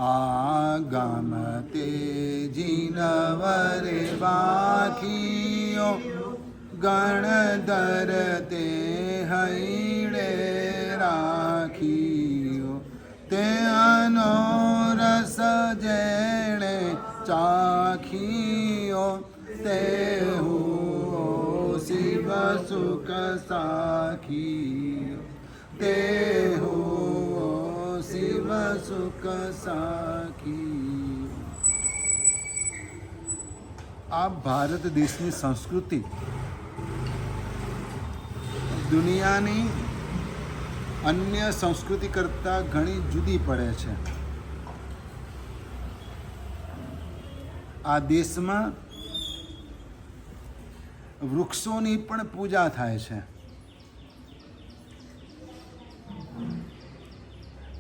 આગમ તેજી નવરે બાખીઓ ગણધર તે હૈડે રાખીઓ તે અનોરસ જેણે ચાખીઓ તે શિવ સુખ સાખીઓ તે શિવ સુખ સાખી. આ ભારત દેશની સંસ્કૃતિ દુનિયાની અન્ય સંસ્કૃતિ કરતાં ઘણી જુદી પડે છે. આ દેશમાં વૃક્ષોની પણ પૂજા થાય છે.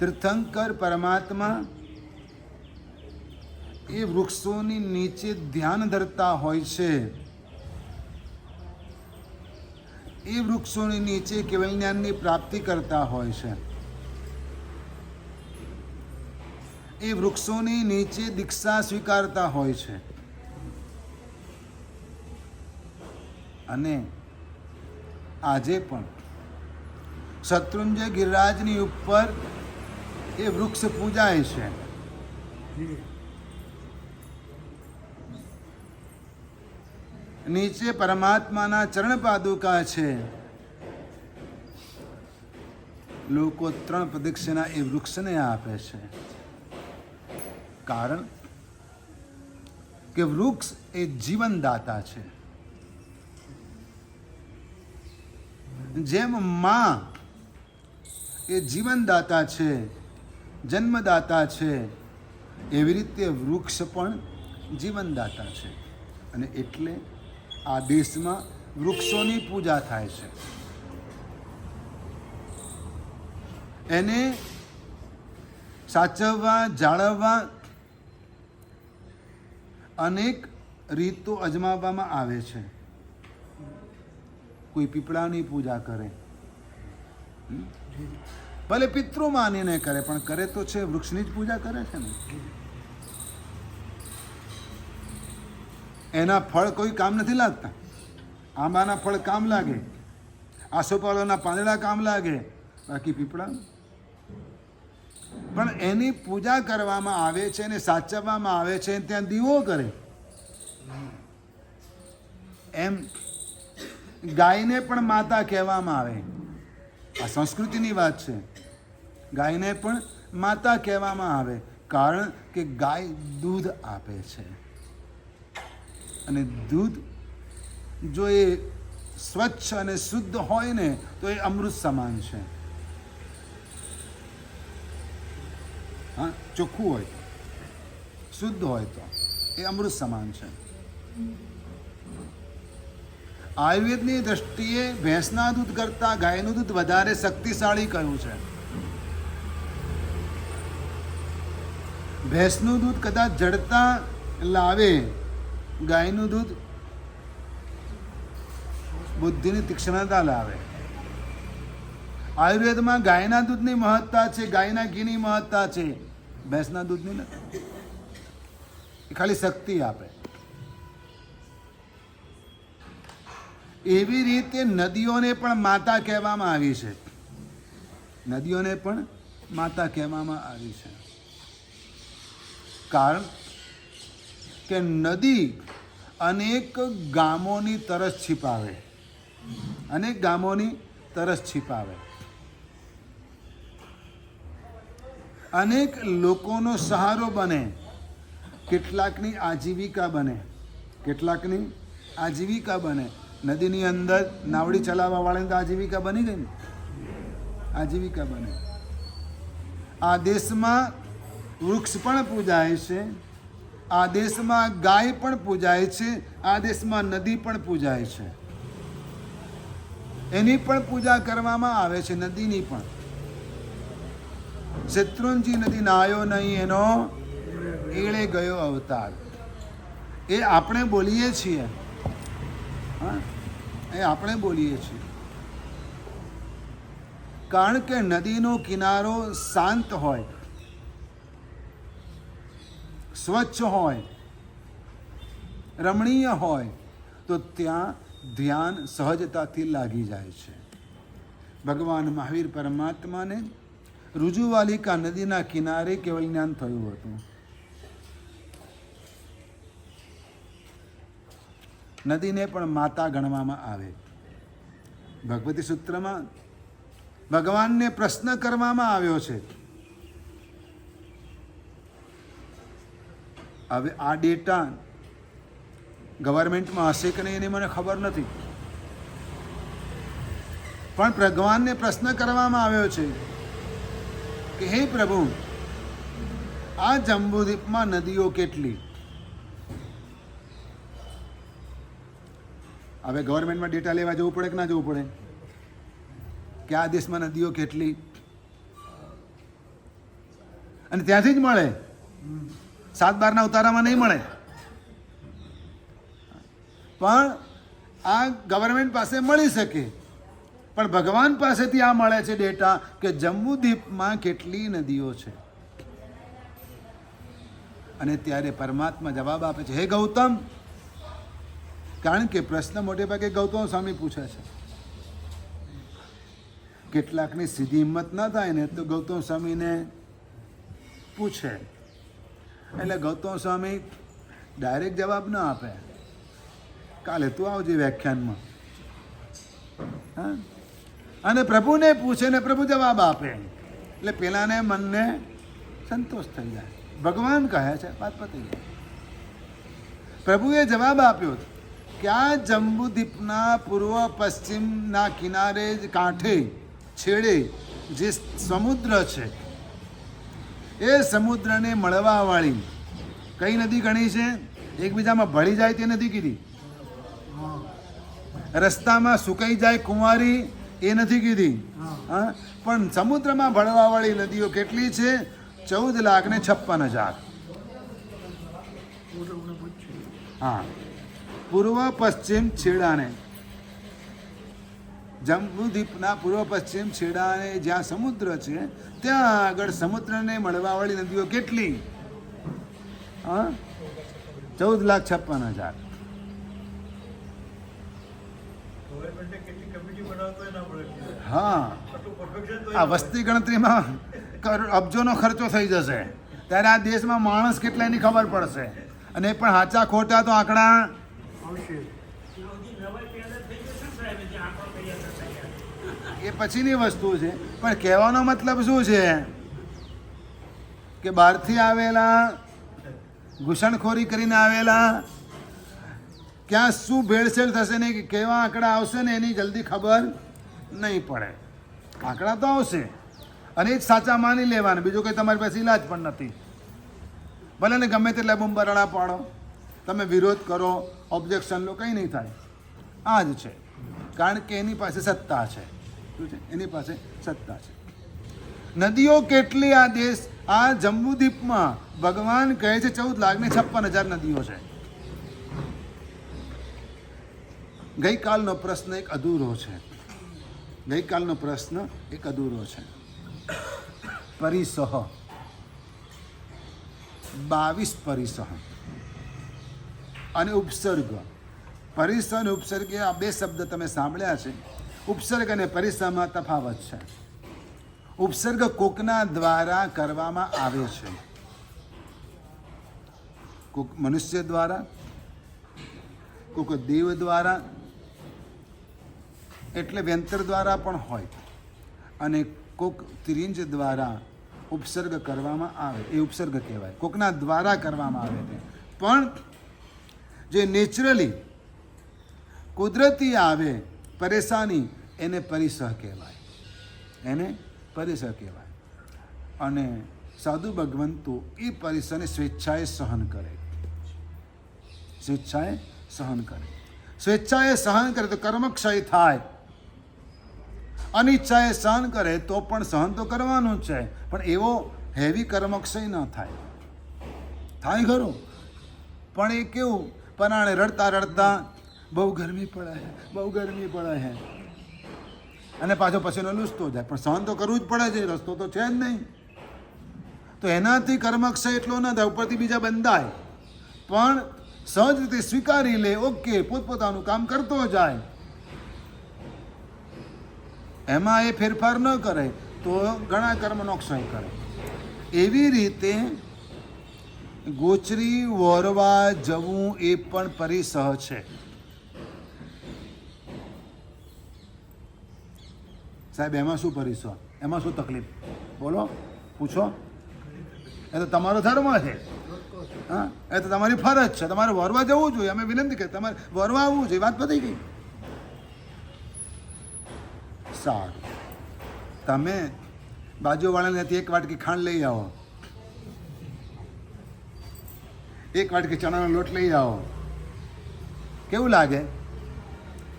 તીર્થંકર પરમાત્મા એ વૃક્ષોની નીચે ધ્યાન ધરતા હોય છે. એ વૃક્ષોની નીચે કેવલ જ્ઞાનની પ્રાપ્તિ કરતા હોય છે. એ વૃક્ષોની નીચે દીક્ષા સ્વીકારતા હોય છે. અને આજે પણ શત્રુંજય ગિરિરાજની ઉપર એ વૃક્ષ પૂજાય છે. નીચે પરમાત્માના ચરણ પાદુકા છે. લોકો 3 પ્રદક્ષિણા એ વૃક્ષને આપે છે. કારણ કે વૃક્ષ એ જીવનદાતા છે. જેમ માં એ જીવનદાતા છે, જન્મદાતા છે, એવી રીતે વૃક્ષ પણ જીવનદાતા છે. અને એટલે આ દેશમાં વૃક્ષોની પૂજા થાય છે. એને સાચવવા, જાળવવા અનેક રીતો અજમાવવામાં આવે છે. કોઈ પીપળાની પૂજા કરે, ભલે પિતૃ માનીને કરે, પણ કરે તો છે વૃક્ષની જ પૂજા કરે છે ને. એના ફળ કોઈ કામ નથી લાગતા. આંબાના ફળ કામ લાગે, આસોપાલવના પાંદડા કામ લાગે, બાકી પીપળા. પણ એની પૂજા કરવામાં આવે છે, એને સાચવવામાં આવે છે, ત્યાં દીવો કરે. એમ ગાયને પણ માતા કહેવામાં આવે. આ સંસ્કૃતિની વાત છે. ગાયને પણ માતા કહેવામાં આવે, કારણ કે ગાય દૂધ આપે છે. અને દૂધ જો એ સ્વચ્છ અને શુદ્ધ હોય ને તો એ અમૃત સમાન છે. હા, ચોખ્ખું હોય તો, શુદ્ધ હોય તો એ અમૃત સમાન છે. આયુર્વેદની દ્રષ્ટિએ ભેંસના દૂધ કરતાં ગાયનું દૂધ વધારે શક્તિશાળી કયું છે. ભેંસનું દૂધ કદાચ જડતા લાવે, ગાયનું દૂધ બુદ્ધિની તીક્ષ્ણતા લાવે. આયુર્વેદમાં ગાયના દૂધની મહત્તા છે, ગાયના ઘીની મહત્તા છે, ભેંસના દૂધની નથી. એ ખાલી શક્તિ આપે. એવી રીતે નદીઓને પણ માતા કહેવામાં આવી છે. નદીઓને પણ માતા કહેવામાં આવી છે. કારણ કે નદી અનેક ગામોની તરસ છીપાવે, અનેક ગામોની તરસ છીપાવે, અનેક લોકોનો સહારો બને, કેટલાકની આજીવિકા બને, કેટલાકની આજીવિકા બને. નદીની અંદર નાવડી ચલાવવા વાળાની તો આજીવિકા બની ગઈ ને, આજીવિકા બને. આ દેશમાં વૃક્ષ પણ પૂજાય છે, આ દેશમાં ગાય પણ પૂજાય છે, આ દેશમાં નદી પણ પૂજાય છે. એની પણ પૂજા કરવામાં આવે છે, નદીની પણ. શેત્રુંજી નદી નાયો નહીં એનો એળે ગયો અવતાર. એ આપણે બોલીએ છીએ. હા, એ આપણે બોલીએ છીએ. કારણ કે નદીનો કિનારો શાંત હોય, સ્વચ્છ હોય, રમણીય હોય તો ત્યાં ધ્યાન સહજતાથી લાગી જાય છે. ભગવાન મહાવીર પરમાત્માને રુજુવાલિકા નદીના કિનારે કેવળ જ્ઞાન થયું હતું. નદીને પણ માતા ગણવામાં આવે. ભગવતી સૂત્રમાં ભગવાનને પ્રશ્ન કરવામાં આવ્યો છે. હવે આ ડેટા ગવર્મેન્ટમાં હશે કે નહીં એની મને ખબર નથી, પણ ભગવાનને પ્રશ્ન કરવામાં આવ્યો છે કે હે પ્રભુ, આ જંબુદ્વીપમાં નદીઓ કેટલી? હવે ગવર્મેન્ટમાં ડેટા લેવા જવું પડે કે ના જવું પડે કે આ દેશમાં નદીઓ કેટલી? અને ત્યાંથી જ મળે, 7/12 ઉતારામાં નહીં મળે. પણ આ ગવર્મેન્ટ પાસે મળી શકે, પણ ભગવાન પાસેથી આ મળે છે ડેટા કે જંબુદ્વીપમાં કેટલી નદીઓ છે. અને ત્યારે પરમાત્મા જવાબ આપે છે, હે ગૌતમ, કારણ કે પ્રશ્ન મોટે ભાગે ગૌતમ સ્વામી પૂછે છે. કેટલાકની સીધી હિંમત ના થાય ને તો ગૌતમ સ્વામીને પૂછે, એટલે ગૌતમ સ્વામી ડાયરેક્ટ જવાબ ના આપે. કાલે તું આવજે વ્યાખ્યાનમાં, હા, અને પ્રભુને પૂછે ને પ્રભુ જવાબ આપે, એટલે પેલાને મનને સંતોષ થઈ જાય. ભગવાન કહે છે વાત પતી ગઈ. પ્રભુએ જવાબ આપ્યો કે આ જંબુદ્વીપના પૂર્વ પશ્ચિમના કિનારે કાંઠે છેડે જે સમુદ્ર છે એ સમુદ્રને મળવાવાળી કઈ નદી ગણી છે? એકબીજામાં ભળી જાય તે નથી કીધી. રસ્તામાં સુકાઈ જાય કુંવારી એ નથી કીધી. હા, પણ સમુદ્રમાં ભળવાવાળી નદીઓ કેટલી છે? 14,56,000. હા, પૂર્વ પશ્ચિમ છેડાને, જંબુદ્વીપના પૂર્વ પશ્ચિમ છેડાને જ્યાં સમુદ્ર છે ત્યાં આગળ સમુદ્રને મળવાવાળી નદીઓ કેટલી? હા, 14,56,000. હા, આ વસ્તી ગણતરીમાં અબજોનો ખર્ચો થઈ જશે ત્યારે આ દેશમાં માણસ કેટલા એની ખબર પડશે. અને એ પણ સાચા ખોટા તો આંકડા એ પછીની વસ્તુ છે. પણ કહેવાનો મતલબ શું છે કે બહારથી આવેલા, ઘૂસણખોરી કરીને આવેલા, ક્યાં શું ભેળસેળ થશે ને કેવા આંકડા આવશે ને એની જલ્દી ખબર નહીં પડે. આંકડા તો આવશે અને એ જ સાચા માની લેવાના, બીજું કંઈ તમારી પાસે ઈલાજ પણ નથી. ભલે ને ગમે તેટલા બુંબરાડા પાડો, તમે વિરોધ કરો, ઓબ્જેક્શન લો, કંઈ નહીં થાય. આ જ છે, કારણ કે એની પાસે સત્તા છે. શું છે? એની પાસે સત્તા છે. નદીઓ કેટલી આ દેશ, આ જંબુદ્વીપમાં ભગવાન કહે છે 14,56,000 નદીઓ છે. ગઈકાલનો પ્રશ્ન એક અધૂરો છે. ગઈકાલનો પ્રશ્ન એક અધૂરો છે. પરિસહ 22 પરિસહ અને ઉપસર્ગ. પરિસહ અને ઉપસર્ગ આ બે શબ્દ તમે સાંભળ્યા છે. ઉપસર્ગ અને પરિસહમાં તફાવત છે. ઉપસર્ગ કોકના દ્વારા કરવામાં આવે છે, કોક મનુષ્ય દ્વારા, કોક દેવ દ્વારા, એટલે વ્યંતર દ્વારા પણ હોય, અને કોક ત્રિંજ દ્વારા ઉપસર્ગ કરવામાં આવે એ ઉપસર્ગ કહેવાય. કોકના દ્વારા કરવામાં આવે છે. પણ જે નેચરલી કુદરતી આવે પરેશાની એને પરિસહ કહેવાય, એને પરિસહ કહેવાય. અને સાધુ ભગવંતો એ પરિસહને સ્વેચ્છાએ સહન કરે, સ્વેચ્છાએ સહન કરે. સ્વેચ્છાએ સહન કરે તો કર્મક્ષય થાય, અનિચ્છાએ સહન કરે તો પણ સહન તો કરવાનું જ છે, પણ એવો હેવી કર્મક્ષય ન થાય. થાય ખરું, પણ એ કેવું પરાણે રડતા રડતા બહુ ગરમી પડે છે, બહુ ગરમી પડે છે, અને પાછો પછીનો લૂસતો જાય. પણ સહન તો કરવું જ પડે છે, રસ્તો તો છે જ નહીં. તો એનાથી કર્મક્ષય એટલો ન થાય, ઉપરથી બીજા બંધાય, પણ સહજ રીતે સ્વીકારી લે, ઓકે, પોતપોતાનું કામ કરતો જાય, એમાં એ ફેરફાર ન કરે તો ઘણા કર્મનો ક્ષય કરે. એવી રીતે ગોચરી વોરવા જવું એ પણ પરિસહ છે. સાહેબ એમાં શું પરિસહ, એમાં શું તકલીફ, બોલો, પૂછો. એ તો તમારો ધર્મ છે, હા, એ તો તમારી ફરજ છે, તમારે વરવા જવું જોઈએ. અમે વિનંતી કરી તમારે વરવા આવવું જોઈએ, વાત પતી ગઈ. સારું, તમે બાજુવાળાને એક વાટકી ખાંડ લઈ આવો, એક વાટકી ચણાનો લોટ લઈ આવો, કેવું લાગે?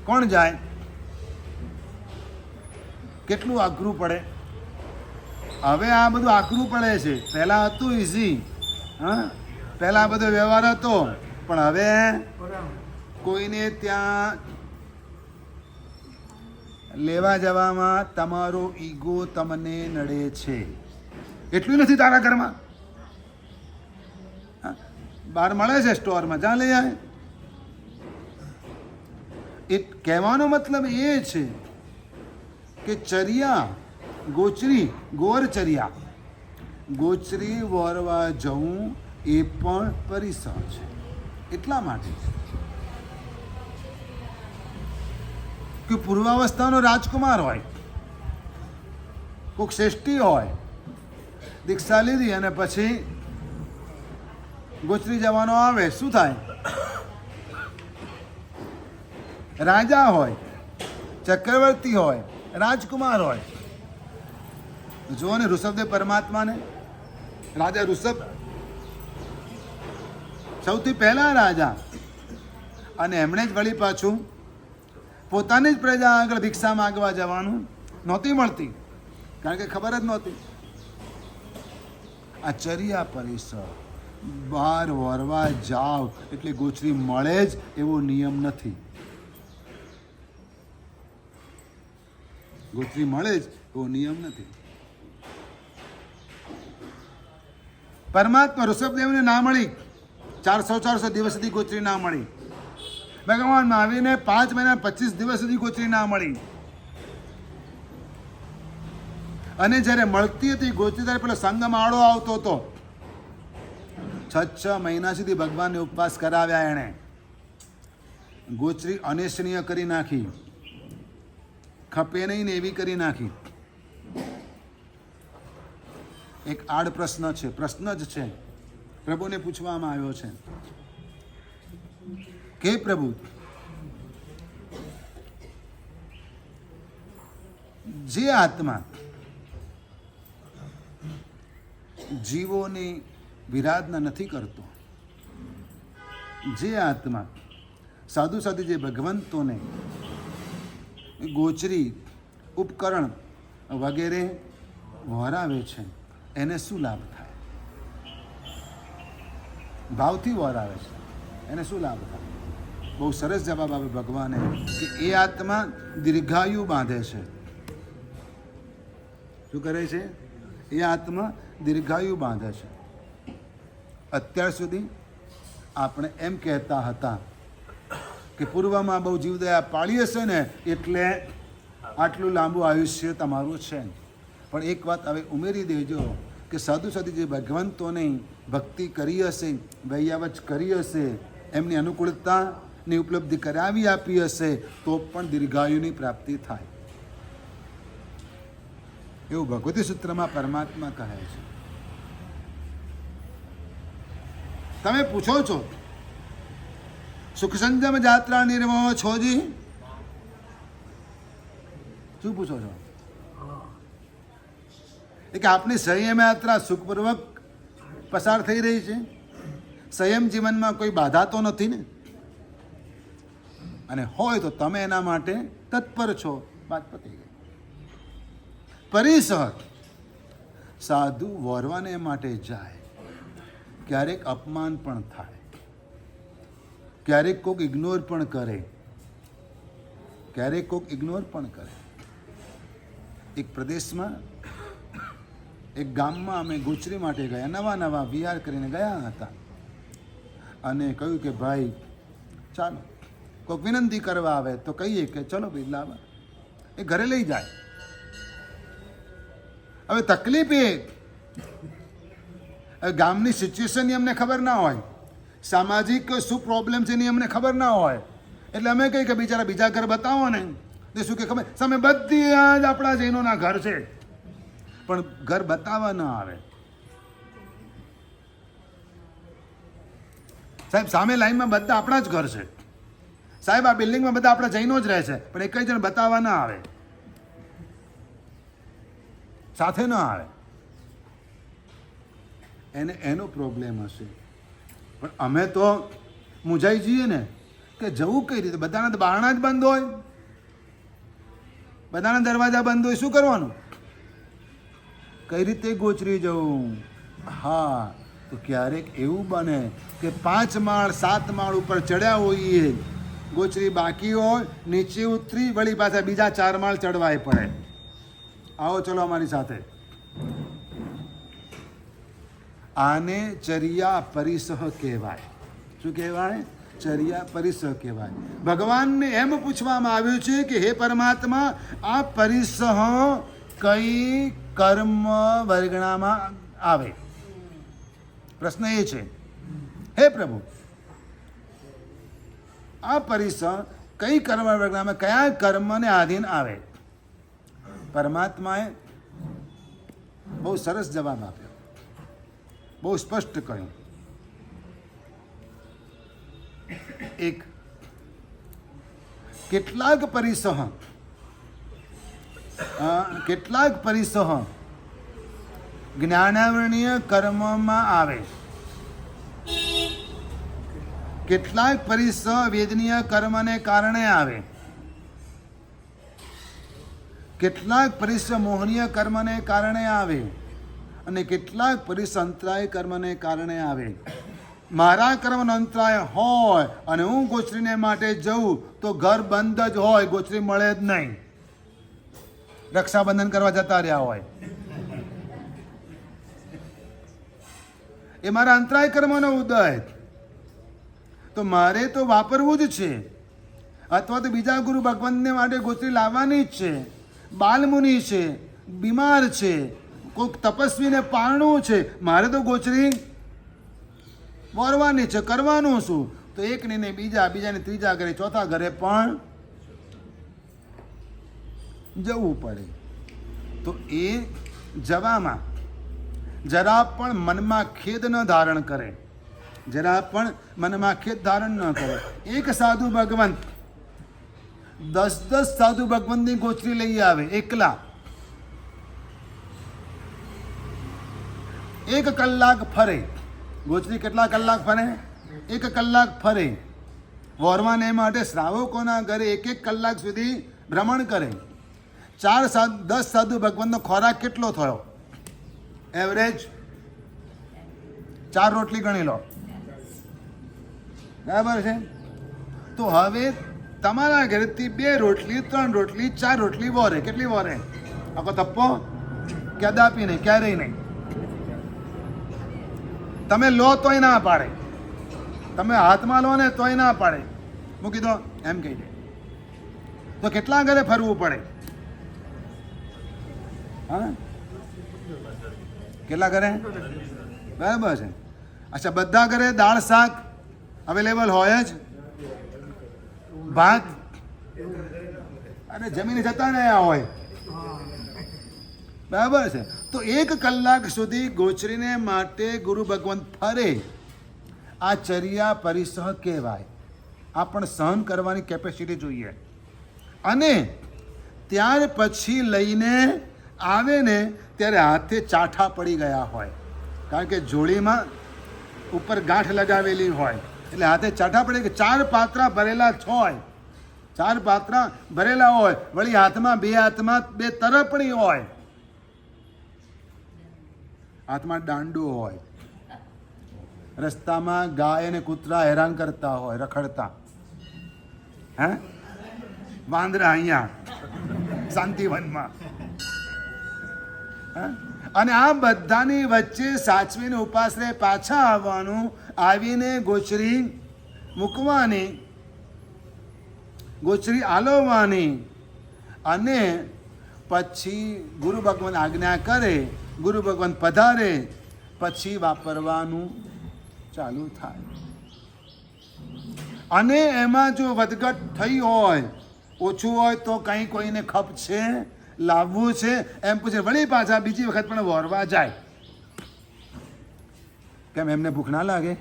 કોણ જાય? કેટલું આકરું પડે. હવે આ બધું આકરું પડે છે. પહેલાં હતું ઇઝી, હા, પહેલાં બધો વ્યવહાર હતો, પણ હવે કોઈને ત્યાં લેવા જવામાં તમારો ઈગો તમને નડે છે. એટલું નથી તારા ઘરમાં, બહાર મળે છે સ્ટોરમાં, જ્યાં લઈ આવે. એ કહેવાનો મતલબ એ છે કે ચર્યા ગોચરી ગોરચર્યા ગોચરી વરવા જવું એ પણ પરિસહ છે. એટલા માટે કે પૂર્વાવસ્થાનો રાજકુમાર હોય, કોઈક શ્રેષ્ઠી હોય, દીક્ષા લીધી અને પછી ગોચરી જવાનો આવે, શું થાય? રાજા હોય, ચક્રવર્તી હોય, રાજકુમાર હોય. જુઓ ને ઋષભદેવ પરમાત્માને, રાજા ઋષભ સૌથી પહેલા રાજા, અને એમણે જ વળી પાછું પોતાની જ પ્રજા આગળ ભિક્ષા માગવા જવાનું નહોતી મળતી, કારણ કે ખબર જ નહોતી. આ ચર્યા પરિસર, બહાર વરવા જાવ એટલે ગોચરી મળે જ એવો નિયમ નથી. ગોચરી મળે જ એવો નિયમ નથી. પરમાત્મા ઋષભદેવને ના મળી, 400 દિવસ સુધી ગોચરી ના મળી. ભગવાન મહાવીરને 5 મહિના 25 દિવસ સુધી ગોચરી ના મળી. અને જ્યારે મળતી હતી ગોચરી, ત્યારે પેલો સંગમાળો આવતો હતો. 6 મહિના સુધી ભગવાનને ઉપવાસ કરાવ્યા એણે. ગોચરી અનિચ્છનીય કરી નાખી, ખપે નહીં ને એવી કરી નાખી. એક આડ પ્રશ્ન છે, પ્રશ્ન જ છે, પ્રભુને પૂછવામાં આવ્યો છે કે પ્રભુ, જે આત્મા જીવોની વિરાધના નથી કરતો, જે આત્મા સાધુ સાધુ જે ભગવંતોને ગોચરી ઉપકરણ વગેરે વરાવે છે, એને શું લાભ થાય? ભાવથી વરાવે છે, એને શું લાભ થાય? બહુ સરસ જવાબ આપે ભગવાને કે એ આત્મા દીર્ઘાયુ બાંધે છે. શું કરે છે? એ આત્મા દીર્ઘાયુ બાંધે છે. અત્યાર સુધી આપણે એમ કહેતા હતા કે પૂર્વમાં બહુ જીવદયા પાળી હશે ને એટલે આટલું લાંબુ આયુષ્ય તમારું છે. પણ એક વાત હવે ઉમેરી દેજો કે સાધુ સાધુ જે ભગવંતોની ભક્તિ કરી હશે, વૈયાવચ કરી હશે, એમની અનુકૂળતાની ઉપલબ્ધિ કરાવી આપી હશે, તો પણ દીર્ઘાયુની પ્રાપ્તિ થાય. એવું ભગવતી સૂત્રમાં પરમાત્મા કહે છે. તમે પૂછો છો સુખ સંજમ જાત્રા નિર્મોહ છોજી, શું પૂછો છો? કે આપની સંયમ યાત્રા સુખપૂર્વક પસાર થઈ રહી છે? સંયમ જીવનમાં કોઈ બાધા તો નથી ને? અને હોય તો તમે એના માટે તત્પર છો. વાત પતી ગઈ. પરિસર સાધુ વરવાને માટે જાય, ક્યારેક અપમાન પણ થાય, ક્યારેક કોઈક ઇગ્નોર પણ કરે, ક્યારેક કોઈક ઇગ્નોર પણ કરે. એક પ્રદેશમાં એક ગામમાં અમે ગોચરી માટે ગયા, નવા વિહાર કરીને ગયા હતા, અને કહ્યું કે ભાઈ ચાલો, કોઈક વિનંતી કરવા આવે તો કહીએ કે ચલો ભાઈ લાવા, એ ઘરે લઈ જાય. હવે તકલીફ એ ગામની સિચ્યુએશનની અમને ખબર ના હોય, સામાજિક શું પ્રોબ્લેમ છે એની અમને ખબર ના હોય, એટલે અમે કહીએ કે બિચારા બીજા ઘર બતાવો ને, તો શું કે ખબર સામે બધી જ આપણા જૈનોના ઘર છે, પણ ઘર બતાવવા ન આવે. સાહેબ સામે લાઈનમાં બધા આપણા જ ઘર છે, સાહેબ આ બિલ્ડિંગમાં બધા આપણા જૈનો જ રહે છે, પણ એક જણ બતાવવા ના આવે, સાથે ન આવે, એને એનો પ્રોબ્લેમ હશે. પણ અમે તો મૂંઝાઈ જઈએ ને કે જવું કઈ રીતે, બધાના બારણા જ બંધ હોય, બધાના દરવાજા બંધ હોય, શું કરવાનું, કઈ રીતે ગોચરી જવું? હા, તો ક્યારેક એવું બને કે 5 માળ 7 માળ ઉપર ચડ્યા હોઈએ, ગોચરી બાકી હોય, નીચે ઉતરી વળી પાછા બીજા 4 માળ ચડવાય પડે. આવો ચલો અમારી સાથે. આને ચર્યા પરિસહ કહેવાય. શું કહેવાય? ચર્યા પરિસહ કહેવાય. ભગવાનને એમ પૂછવામાં આવ્યું છે કે હે પરમાત્મા, આ પરિસહ કઈ કર્મ વર્ગણામાં આવે? પ્રશ્ન એ છે, હે પ્રભુ, આ પરિસહ કઈ કર્મ વર્ગણામાં, કયા કર્મને આધીન આવે? પરમાત્માએ બહુ સરસ જવાબ આપ્યો, બહુ સ્પષ્ટ કહ્યું. એક, કેટલાક પરિસહ જ્ઞાનાવરણીય કર્મમાં આવે, કેટલાક પરિસહ વેદનીય કર્મને કારણે આવે, કેટલાક પરિસહ મોહનીય કર્મને કારણે આવે, અને કેટલાક પરિસહ અંતરાય કર્મને કારણે આવે. મારા કર્મનો અંતરાય હોય અને હું ગોચરીને માટે જઉં તો ઘર બંધ જ હોય, ગોચરી મળે જ નહીં, રક્ષાબંધન કરવા જતા રહ્યા હોય. એ મારા અંતરાય કર્મનો ઉદય, તો મારે તો વાપરવું જ છે, અથવા તો બીજા ગુરુ ભગવંતને માટે ગોચરી લાવવાની જ છે. બાલમુનિ છે, બીમાર છે, કોઈક તપસ્વીને પારણું છે, મારે તો ગોચરી વરવાની છે, કરવાનું શું? તો એક ને બીજાને ત્રીજા ઘરે, ચોથા ઘરે પણ જવું પડે. તો એ જવામાં જરા પણ મનમાં ખેદ ન ધારણ કરે, જરા પણ મનમાં ખેદ ધારણ ન કરે. એક સાધુ ભગવંત 10 સાધુ ભગવંતની ગોચરી લઈ આવે એકલા, 1 કલાક ફરે. ગોચરી કેટલા કલાક ફરે? 1 કલાક ફરે. વોરવાને માટે શ્રાવકોના ઘરે 1 કલાક સુધી ભ્રમણ કરે. 10 સાધુ ભગવંતનો ખોરાક કેટલો થયો? એવરેજ 4 રોટલી ગણી લો, બરાબર છે? તો હવે તમારા ઘરેથી 2 રોટલી 3 રોટલી 4 રોટલી વોરે. કેટલી વોરે? આખો તપ્પો કદાપી નહીં, ક્યારેય નહીં. તમે લો તોય ના પાડે, તમે હાથમાં લો ને તોય ના પાડે, મૂકી દો એમ કહી દે. તો કેટલા ઘરે ફરવું પડે? હા, કેટલા ઘરે? બરાબર છે. અચ્છા, બધા ઘરે દાળ શાક અવેલેબલ હોય જ, ભાત અને જમીને જતા રહ્યા હોય, બરાબર છે? તો 1 કલાક સુધી ગોચરીને માટે ગુરુ ભગવંત ફરે, આ ચર્યા પરિસહ કહેવાય. આ પણ સહન કરવાની કેપેસિટી જોઈએ. અને ત્યાર પછી લઈને આવે ને ત્યારે હાથે ચાઠા પડી ગયા હોય, કારણ કે જોડીમાં ઉપર ગાંઠ લગાવેલી હોય, એટલે હાથે ચાઠા પડે કે 4 પાત્રા ભરેલા હોય, 4 પાત્રા ભરેલા હોય, વળી હાથમાં 2 તરફણી હોય, હાથમાં દાંડું હોય. રસ્તામાં ગાય અને કૂતરા હેરાન કરતા હોય, રખડતા, હે વાંદરા અહીંયા શાંતિવનમાં, અને આ બધાની વચ્ચે સાચવીને ઉપાસરે પાછા આવવાનું, આવીને ગોચરી મૂકવાની, ગોચરી આલોવાની, અને પછી ગુરુ ભગવાન આજ્ઞા કરે, ગુરુ ભગવાન પધારે, પછી વાપરવાનું ચાલુ થાય. અને એમાં જો વધઘટ થઈ હોય, ઓછું હોય તો કંઈ કોઈને ખપ છે, લાવવું છે, એમ પૂછે, વળી પાછા બીજી વખત પણ વોરવા જાય. કેમ એમને ભૂખ ના લાગે?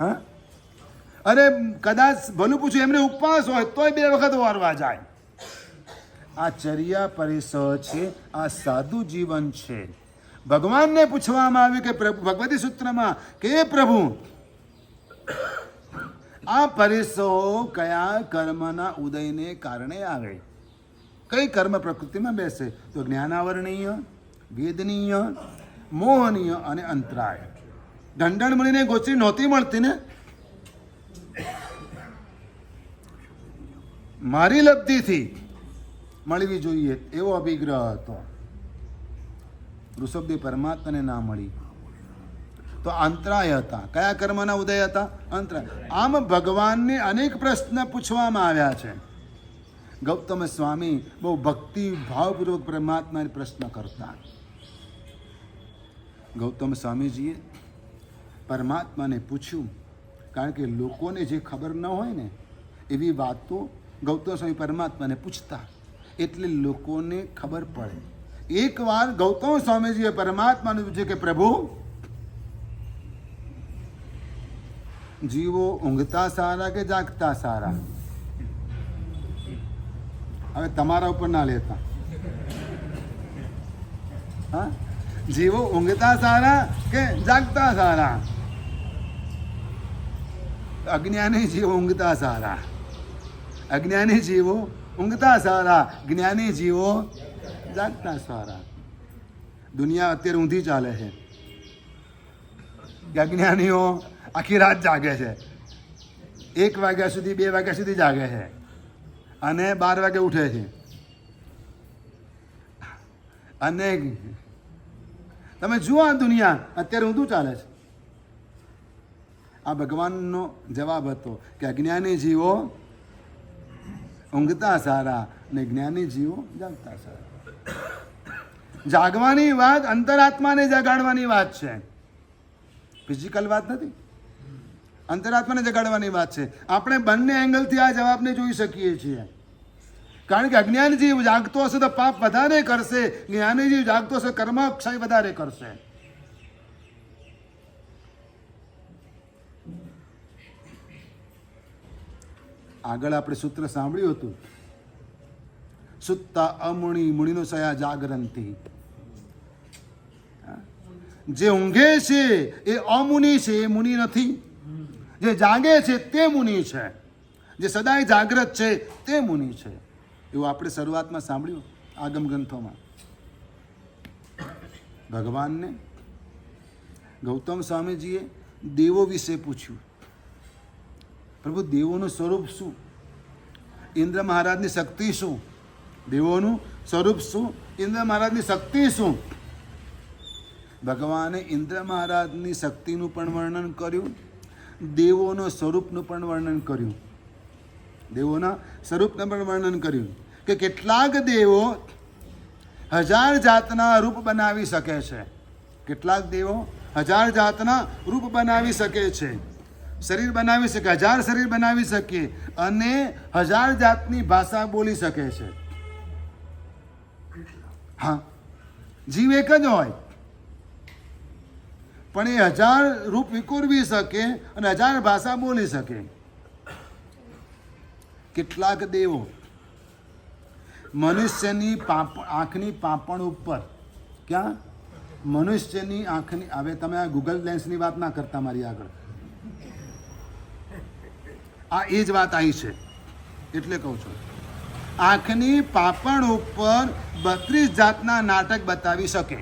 હા, અરે કદાચ ભલું પૂછ્યું, એમને ઉપવાસ હોય તોય 2 વખત વોરવા જાય. આ ચર્યા પરિસર છે, આ સાદું જીવન છે. ભગવાનને પૂછવામાં આવ્યું કે પ્રભુ, ભગવતી સૂત્રમાં કે પ્રભુ, આ પરિસો કયા કર્મના ઉદયને કારણે આવે? કઈ કર્મ પ્રકૃતિમાં બેસે? તો જ્ઞાનાવરણીય, વેદનીય, મોહનીય અને અંતરાય. ઢંઢણ મળીને ગોચરી નહોતી મળતી ને, મારી લબ્ધિથી મળવી જોઈએ એવો અભિગ્રહ હતો. ઋષભદેવ પરમાત્માને ના મળી તો અંતરાય હતા. કયા કર્મના ઉદય હતા? અંતરાય. આમ ભગવાનને અનેક પ્રશ્ન પૂછવામાં આવ્યા છે. ગૌતમ સ્વામી બહુ ભક્તિ ભાવપૂર્વક પરમાત્માને પ્રશ્ન કરતા. ગૌતમ સ્વામીજીએ પરમાત્માને પૂછ્યું, કારણ કે લોકોને જે ખબર ન હોય ને એવી વાતો ગૌતમ સ્વામી પરમાત્માને પૂછતા, એટલે લોકોને ખબર પડે. એકવાર ગૌતમ સ્વામીજીએ પરમાત્માને પૂછ્યું કે પ્રભુ, જીવો ઊંઘતા સારા કે જાગતા સારા? હવે તમારા ઉપર ના લેતા. હા, જીવો ઊંઘતા સારા કે જાગતા સારા? અજ્ઞાની જીવો ઊંઘતા સારા, અજ્ઞાની જીવો ઊંઘતા સારા, જ્ઞાની જીવો જાગતા સારા. દુનિયા અત્યારે ઊંધી ચાલે છે કે અજ્ઞાનીઓ આખી રાત જાગે છે, 1 વાગ્યા સુધી 2 વાગ્યા સુધી જાગે છે અને 12 વાગે ઉઠે છે. અને તમે જુઓ આ દુનિયા અત્યારે ઊંધું ચાલે છે. આ ભગવાનનો જવાબ હતો કે અજ્ઞાની જીવો ઊંઘતા સારા ને જ્ઞાની જીવો જાગતા સારા. જાગવાની વાત અંતરાત્માને જગાડવાની વાત છે, ફિઝિકલ વાત નથી. અંતરાત્માને જગાડવાની વાત છે. આપણે બંને એંગલથી આ જવાબને જોઈ શકીએ છીએ. કારણ કે અજ્ઞાની જીવ જાગતો હશે તો પાપ વધારે કરશે, જ્ઞાની જીવ જાગતો હશે કર્મ ક્ષય વધારે કરશે. આગળ આપણે સૂત્ર સાંભળ્યું હતું, સુત્તા અમુણી મુનિનો સયા જાગરંતી. જે ઊંઘે છે એ અમુનિ છે, એ મુનિ નથી. જે જાગે છે તે મુનિ છે, જે સદાય જાગ્રત છે તે મુનિ છે. એવું આપણે શરૂઆતમાં સાંભળ્યું આગમ ગ્રંથોમાં. ભગવાનને ગૌતમ સ્વામીજીએ દેવો વિશે પૂછ્યું, પ્રભુ દેવોનું સ્વરૂપ શું? ઇન્દ્ર મહારાજની શક્તિ શું? દેવોનું સ્વરૂપ શું? ઇન્દ્ર મહારાજની શક્તિ શું? ભગવાને ઇન્દ્ર મહારાજની શક્તિનું પણ વર્ણન કર્યું, દેવોના સ્વરૂપનું પણ વર્ણન કર્યું. દેવોના સ્વરૂપનું પણ વર્ણન કર્યું કે કેટલાક દેવો 1000 જાતના રૂપ બનાવી શકે છે. કેટલાક દેવો 1000 જાતના રૂપ બનાવી શકે છે, શરીર બનાવી શકે, 1000 શરીર બનાવી શકે અને 1000 જાતની ભાષા બોલી શકે છે. હા, જીવ એક જ હોય પણ એ 1000 રૂપ વિખૂરવી શકે અને 1000 ભાષા બોલી શકે. કેટલાક દેવો મનુષ્યની આંખની પાંપણ ઉપર, ક્યાં? મનુષ્યની આંખની, હવે તમે આ ગૂગલ લેન્સની વાત ના કરતા મારી આગળ, આ એ જ વાત આવી છે એટલે કહું છું. આંખની પાંપણ ઉપર 32 જાતના નાટક બતાવી શકે.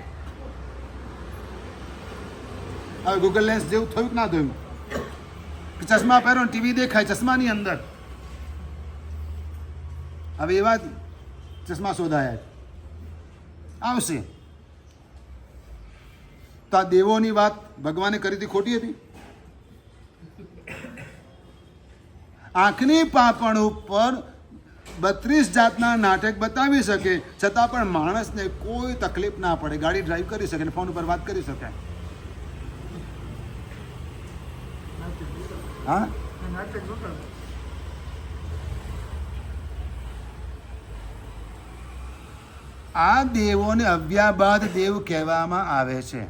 હવે ગૂગલ લેન્સ જેવું થયું કે ના થયું? ચશ્મા પહેરો ટીવી દેખાય ચશ્માની અંદર. હવે એવા ચશ્મા શોધાયા. આવશે. તો આ દેવોની વાત ભગવાને કરી હતી, ખોટી હતી? આંખની પાપણ ઉપર 32 જાતના નાટક બતાવી શકે, છતાં પણ માણસને કોઈ તકલીફ ના પડે, ગાડી ડ્રાઈવ કરી શકે, ફોન ઉપર વાત કરી શકે. હા, આ દેવોને અવ્યાબાદ દેવ કહેવામાં આવે છે.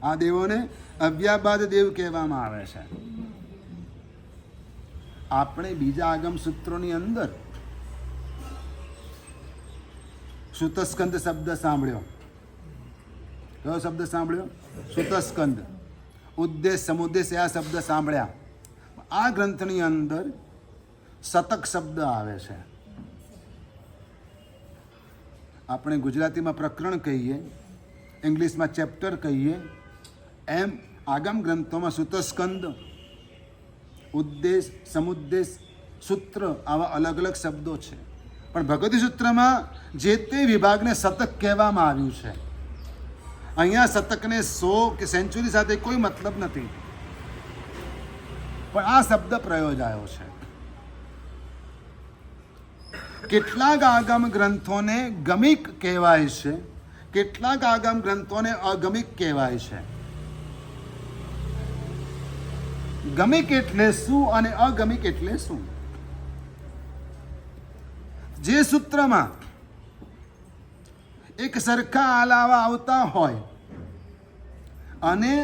આ દેવોને અવ્યાબાદ દેવ કહેવામાં આવે છે. આપણે બીજા આગમ સૂત્રોની અંદર સુતસ્કંદ શબ્દ સાંભળ્યો. કયો શબ્દ સાંભળ્યો? સુતસ્કંદ. ઉદ્દેશ સમુદ્દેશ આ શબ્દ સાંભળ્યા. આ ગ્રંથની અંદર શતક શબ્દ આવે છે. આપણે ગુજરાતીમાં પ્રકરણ કહીએ, ઇંગ્લિશમાં ચેપ્ટર કહીએ, એમ આગમ ગ્રંથોમાં સુતસ્કંદ, ઉદ્દેશ, સમુદ્દેશ, સૂત્ર આવા અલગ અલગ શબ્દો છે. પણ ભગવતી સૂત્રમાં જે તે વિભાગને શતક કહેવામાં આવ્યું છે. અહીંયા શતકને 100 કે સેન્ચુરી સાથે કોઈ મતલબ નથી, પણ આ શબ્દ પ્રયોજાયો છે. કેટલાક આગમ ગ્રંથોને ગમિક કહેવાય છે, કેટલાક આગમ ગ્રંથોને અગમિક કહેવાય છે. ગમિક એટલે શું અને અગમિક એટલે શું? જે સૂત્રમાં એક સરખા આલાવા આવતા હોય અને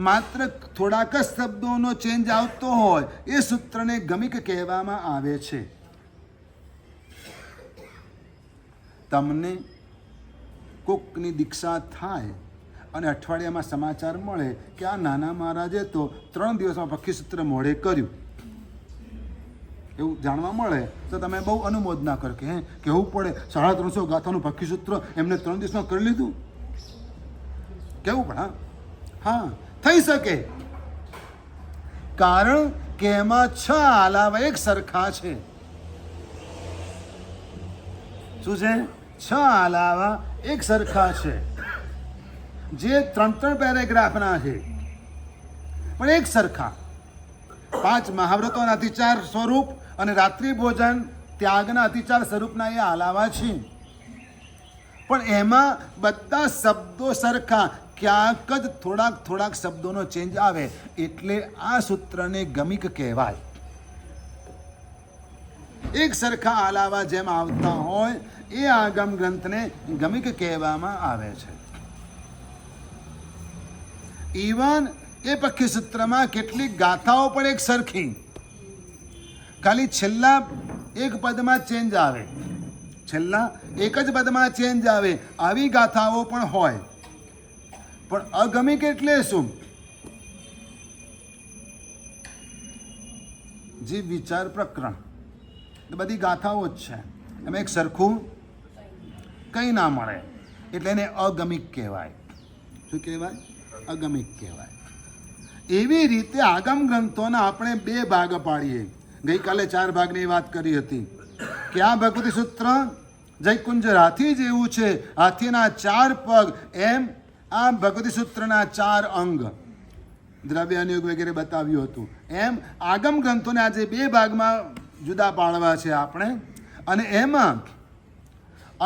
માત્ર થોડાક જ શબ્દોનો ચેન્જ આવતો હોય, એ સૂત્રને ગમિક કહેવામાં આવે છે. તમને કોકની દીક્ષા થાય અને અઠવાડિયામાં સમાચાર મળે કે આ નાના મહારાજે તો 3 દિવસમાં પક્ષી સૂત્ર મોઢે કર્યું, એવું જાણવા મળે તો તમે બહુ અનુમોદના કરો કે કહેવું પડે 350 ગાથાનું પક્ષી સૂત્ર એમને 3 દિવસમાં કરી લીધું, કેવું પણ? હા, થઈ શકે, કારણ કે એમાં 6 આલાવા એક સરખા છે. શું છે? 6 આલાવા એક સરખા છે, જે 3 પેરેગ્રાફના છે, પણ એક સરખા. 5 મહાવ્રતોના અતિચાર સ્વરૂપ અને રાત્રિ ભોજન ત્યાગના અતિચાર સ્વરૂપના એ આલાવા છે. પણ એમાં બધા શબ્દો સરખા, ક્યાંક જ થોડાક શબ્દોનો ચેન્જ આવે, એટલે આ સૂત્રને ગમિક કહેવાય. એક સરખા આલાવા જેમ આવતા હોય એ આગમ ગ્રંથને ગમિક કહેવામાં આવે છે. ઇવન એ પક્ષી સૂત્રમાં કેટલીક ગાથાઓ પણ એક સરખી, ખાલી છેલ્લા એક પદમાં ચેન્જ આવે, છેલ્લા એક જ પદમાં ચેન્જ આવે, આવી ગાથાઓ પણ હોય. પણ અગમિક એટલે શું? જીવ વિચાર પ્રકરણ બધી ગાથાઓ જ છે, એમાં એક સરખું કંઈ ના મળે, એટલે એને અગમિક કહેવાય. શું કહેવાય? અગમિક કહેવાય. એવી રીતે આગમ ગ્રંથોના આપણે 2 ભાગ પાડીએ. ગઈકાલે 4 ભાગની વાત કરી હતી કે આ ભગવતી સૂત્ર જયકુંજર હાથી જેવું છે, હાથીના 4 પગ, એમ આ ભગવતી સૂત્રના 4 અંગ, દ્રવ્યાનુયોગ વગેરે બતાવ્યું હતું. એમ આગમ ગ્રંથોને આજે 2 ભાગમાં જુદા પાડવા છે આપણે, અને એમાં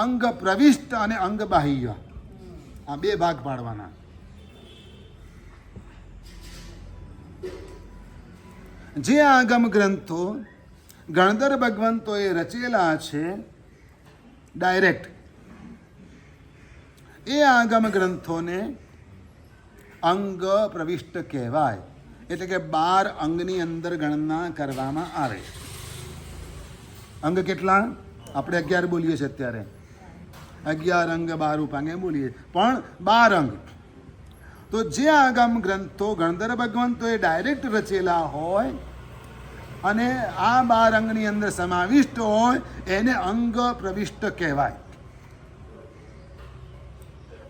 અંગ પ્રવિષ્ટ અને અંગ બાહ્ય, આ 2 ભાગ પાડવાના. જે આગમ ગ્રંથો ગણધર ભગવંતોએ રચેલા છે ડાયરેક્ટ, એ આગમ ગ્રંથોને અંગ પ્રવિષ્ટ કહેવાય. એટલે કે 12 અંગની અંદર ગણના કરવામાં આવે. અંગ કેટલા? આપણે 11 બોલીએ છીએ અત્યારે, 11 અંગ 12 ઉપાંગે બોલીએ, પણ 12 અંગ. તો જે આગમ ગ્રંથો ગણધર ભગવંતોએ ડાયરેક્ટ રચેલા હોય અને આ 12 અંગની અંદર સમાવિષ્ટ હોય, એને અંગ પ્રવિષ્ટ કહેવાય.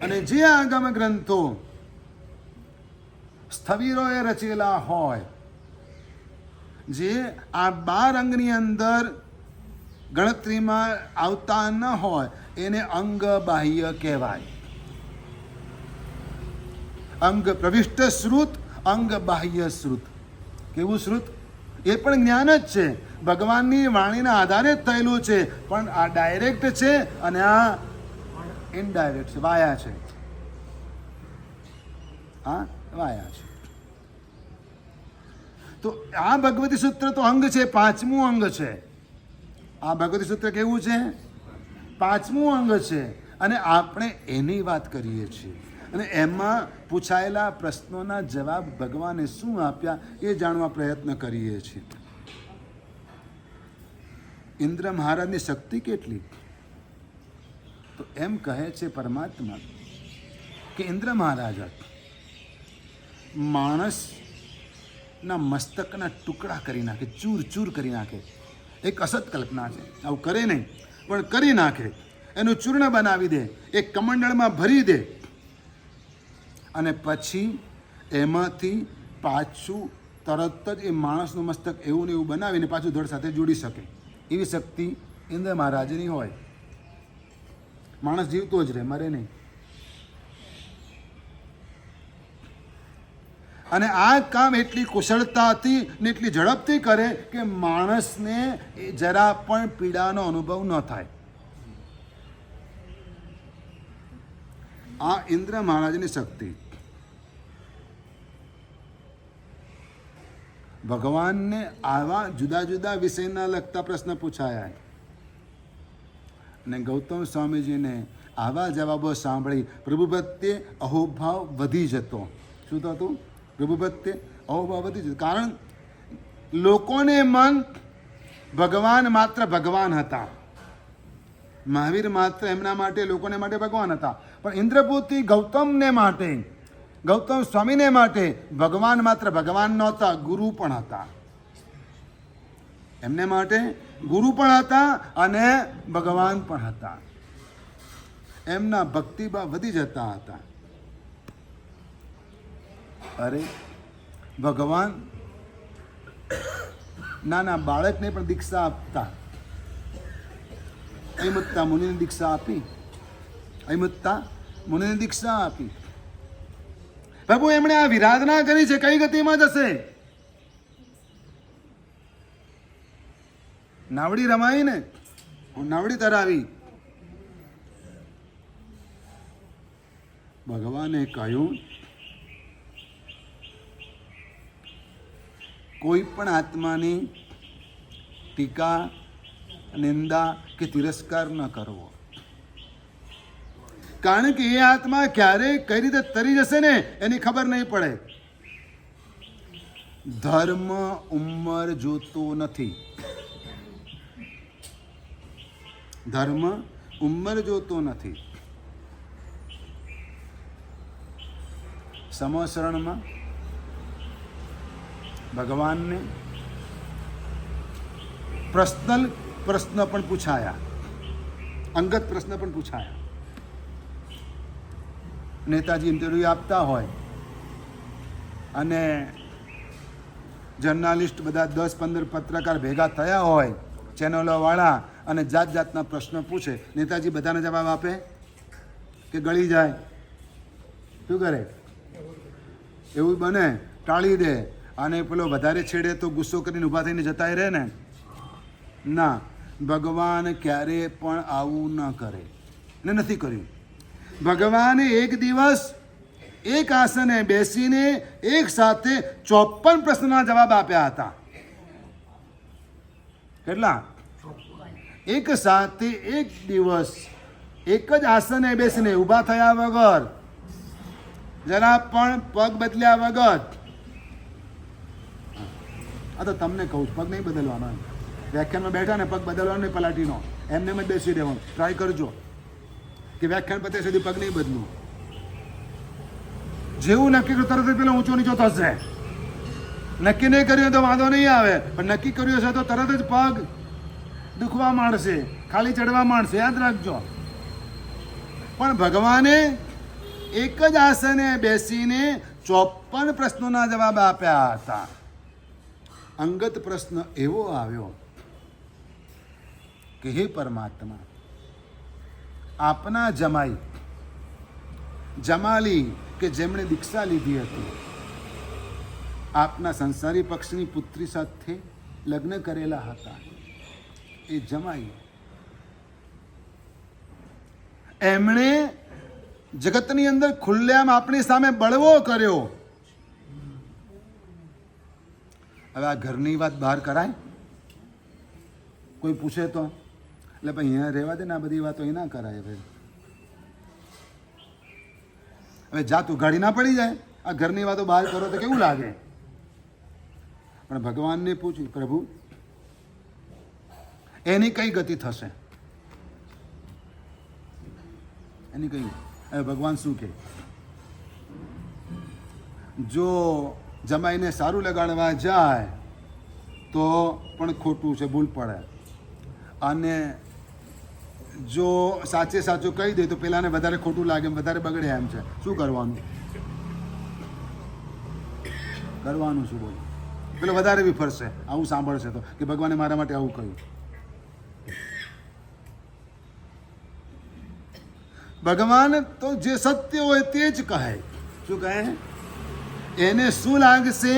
અને જે આગમ ગ્રંથો સ્થવિરોએ રચેલા હોય, જે આ 12 અંગની અંદર ગણતરીમાં આવતા ન હોય, એને અંગ બાહ્ય કહેવાય. અંગ પ્રવિષ્ટ શ્રુત, અંગ બાહ્ય શ્રુત. કેવું શ્રુત? એ પણ જ્ઞાન જ છે, ભગવાનની વાણીના આધારે જ થયેલું છે, પણ આ ડાયરેક્ટ છે અને આ ઇનડાયરેક્ટ છે, વાયા છે. હા, વાયા છે. તો આ ભગવતી સૂત્ર તો અંગ છે, પાંચમું અંગ છે. આ ભગવતી સૂત્ર કેવું છે? પાંચમું અંગ છે. અને આપણે એની વાત કરીએ છીએ અને એમાં પૂછાયેલા પ્રશ્નોના જવાબ ભગવાને શું આપ્યા એ જાણવા પ્રયત્ન કરીએ છીએ. ઇન્દ્ર મહારાજની શક્તિ કેટલી? તો એમ કહે છે પરમાત્મા કે ઇન્દ્ર મહારાજ માણસના મસ્તકના ટુકડા કરી નાખે, ચૂર ચૂર કરી નાખે. એક અસત કલ્પના છે, આવું કરે નહીં પણ કરી નાખે. એનું ચૂર્ણ બનાવી દે, એક કમંડળમાં ભરી દે અને પછી એમાંથી પાછું તરત જ એ માણસનું મસ્તક એવું ને એવું બનાવીને પાછું ધડ સાથે જોડી શકે એવી શક્તિ ઇન્દ્ર મહારાજની હોય. માણસ જીવતો જ રહે, મરે નહીં. અને આ કામ એટલી કુશળતાથી ને એટલી ઝડપથી કરે કે માણસને જરા પણ પીડાનો અનુભવ ન થાય. આ ઇન્દ્ર મહારાજની શક્તિ. ભગવાનને આવા જુદા જુદા વિષયના લગતા પ્રશ્ન પૂછાયા અને ગૌતમ સ્વામીજીને આવા જવાબો સાંભળી પ્રભુ પ્રત્યે અહોભાવ વધી જતો. શું થતું? પ્રભુ પ્રત્યે અહોભાવ વધી જતો. કારણ લોકોને મન ભગવાન માત્ર ભગવાન હતા. મહાવીર માત્ર એમના માટે, લોકોને માટે ભગવાન હતા. પણ ઇન્દ્રપુત્રી ગૌતમને માટે, ગૌતમ સ્વામીને માટે ભગવાન માત્ર ભગવાન નહોતા, ગુરુ પણ હતા. એમને માટે ગુરુ પણ હતા અને ભગવાન પણ હતા. એમના ભક્તિભાવ વધી જતા હતા. અરે ભગવાન નાના બાળકને પણ દીક્ષા આપતા. અયમત્તા મુનિને દીક્ષા આપી. અયમત્તા મુનિને દીક્ષા આપી. પ્રભુ એમણે આ વિરાધના કરી છે, કઈ ગતિમાં જશે? નાવડી રમાઈ ને, નાવડી તરાવી. ભગવાને કહ્યું કોઈ પણ આત્માની ટીકા, નિંદા કે તિરસ્કાર ન કરવો. કારણ કે એ આત્મા ક્યારે કઈ રીતે તરી જશે ને એની ખબર નહીં પડે. ધર્મ ઉંમર જોતો નથી. ધર્મ ઉંમર જોતો નથી. સમસરણમાં ભગવાનને પર્સનલ પ્રશ્ન પણ પૂછાયા, અંગત પ્રશ્ન પણ પૂછાયા. નેતાજી ઇન્ટરવ્યૂ આપતા હોય અને જર્નાલિસ્ટ બધા 10-15 પત્રકાર ભેગા થયા હોય, ચેનલોવાળા, અને જાત જાતના પ્રશ્નો પૂછે. નેતાજી બધાને જવાબ આપે કે ગળી જાય? શું કરે? એવું બને ટાળી દે અને પેલો વધારે છેડે તો ગુસ્સો કરીને ઊભા થઈને જતા રહે ને. ના, ભગવાન ક્યારે પણ આવું ન કરે ને નથી કર્યું. ભગવાને એક દિવસ એક આસને બેસીને એક સાથે 54 પ્રશ્નના જવાબ આપ્યા હતા. કેટલા? એક સાથે એક દિવસ એક જ આસને બેસીને ઊભા થયા વગર, જરા પણ પગ બદલ્યા વગર. આ તો તમને કહું છું, પગ નહીં બદલવાનો. વ્યાખ્યાનમાં બેઠા ને પગ બદલવાનો નહીં, પલાટીનો એમને જ બેસી રહેવાનું. ટ્રાય કરજો કે વ્યાખ્યાન પતે સુધી પગ નહીં બદલું. જેવું નક્કી કર્યું તરત જ પેલો ઊંચો નીચો થશે. નક્કી નહીં કર્યું તો વાંધો નહીં આવે, પણ નક્કી કર્યું છે તો તરત જ પગ દુખવા માંડશે, ખાલી ચડવા માંડશે. યાદ રાખજો. પણ ભગવાને એક જ આસને બેસીને 54 પ્રશ્નોના જવાબ આપ્યા હતા. અંગત પ્રશ્ન એવો આવ્યો કે હે પરમાત્મા, આપના જમાઈ જમાલી કે જેમણે દીક્ષા લીધી હતી, આપના સંસારી પક્ષની પુત્રી સાથે લગ્ન કરેલા હતા, એ જમાઈ એમણે જગતની અંદર ખુલ્લેઆમ આપણી સામે બળવો કર્યો. હવે આ ઘરની વાત બહાર કરાય? કોઈ પૂછે તો એટલે ભાઈ અહીંયા રહેવા દે ને, આ બધી વાતો એ ના કરાય. હવે જાત ઉઘાડી ના પડી જાય. આ ઘરની વાતો બહાર કરો તો કેવું લાગે? પણ ભગવાનને પૂછ્યું, પ્રભુ એની કઈ ગતિ થશે? એની કઈ? હવે ભગવાન શું કહે? જો જમાઈને સારું લગાડવા જાય તો પણ ખોટું છે, ભૂલ પડે. અને જો સાચે સાચું કહી દે તો પેલાને વધારે ખોટું લાગે, વધારે બગડે એમ છે. શું કરવાનું? કરવાનું શું? બોલો. પેલો વધારે બી ફરશે, આવું સાંભળશે તો કે ભગવાને મારા માટે આવું કહ્યું. ભગવાન તો જે સત્ય હોય તે જ કહે. શું કહે? એને શું લાગશે,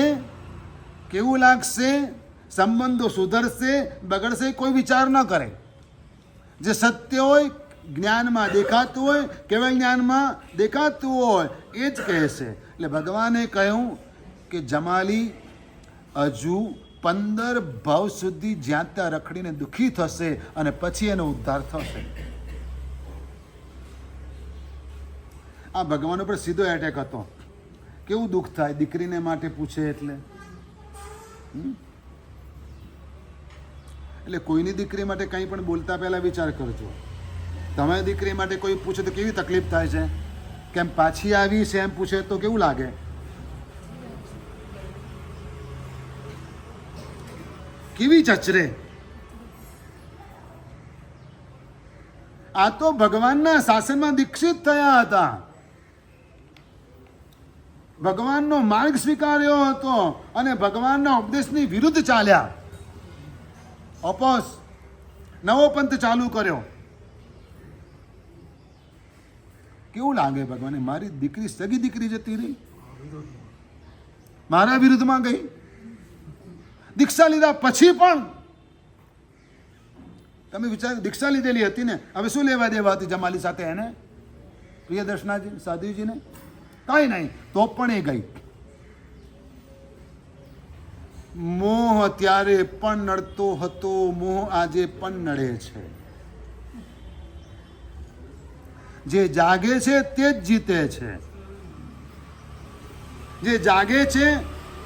કેવું લાગશે, સંબંધો સુધરશે બગડશે કોઈ વિચાર ન કરે. જે સત્ય હોય, જ્ઞાનમાં દેખાતું હોય, કેવળ જ્ઞાનમાં દેખાતું હોય એ જ કહેશે. એટલે ભગવાને કહ્યું કે જમાલી હજુ 15 ભાવ સુધી જ્યાં ત્યાં રખડીને દુઃખી થશે અને પછી એનો ઉદ્ધાર થશે. આ ભગવાન ઉપર સીધો એટેક હતો. કેવું દુઃખ થાય દીકરીને માટે પૂછે એટલે. એટલે કોઈની દીકરી માટે કંઈ પણ બોલતા પહેલા વિચાર કરજો. તમારી દીકરી માટે કોઈ પૂછે તો કેવી તકલીફ થાય છે? કેમ પાછી આવી છે એમ પૂછે તો કેવું લાગે? કેવી ચચરે? આ તો ભગવાનના શાસનમાં દીક્ષિત થયા હતા, ભગવાનનો માર્ગ સ્વીકાર્યો હતો અને ભગવાનના ઉપદેશની વિરુદ્ધ ચાલ્યા. ઓપોસ નવો પંથ ચાલુ કર્યો. કેવું લાગે ભગવાને? મારી દીકરી, સગી દીકરી જતી રહી, મારા વિરુદ્ધમાં ગઈ. દીક્ષા લીધા પછી પણ તમે વિચાર, દીક્ષા લીધેલી હતી ને, હવે શું લેવા દેવા હતી જમાલી સાથે એને? પ્રિયદર્શનાજી સાધુજીને કઈ નહીં, તો પણ એ ગઈ. મોહ ત્યારે પણ નડતો હતો, મોહ આજે પણ નડે છે. જે જાગે છે તે જ જીતે છે, જે જાગે છે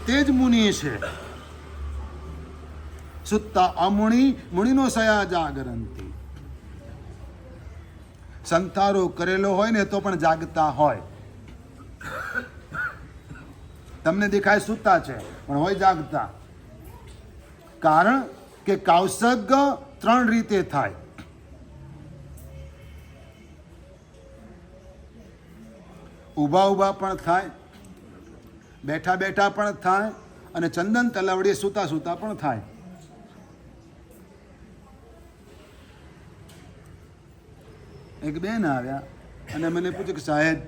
તે જ મુનિ છે. સુત્તા અમુનિ મુનિનો સયા જાગરંતી. સંતારો કરેલો હોય ને તો પણ જાગતા હોય. તમને દેખાય સૂતા છે પણ હોય જાગતા. કારણ કે કૌશગ 3 રીતે થાય. ઊભા ઊભા પણ થાય, બેઠા બેઠા પણ થાય અને ચંદન તલાવડીએ સૂતા સૂતા પણ થાય. એક બેન આવ્યા અને મને પૂછ્યું કે સાહેબ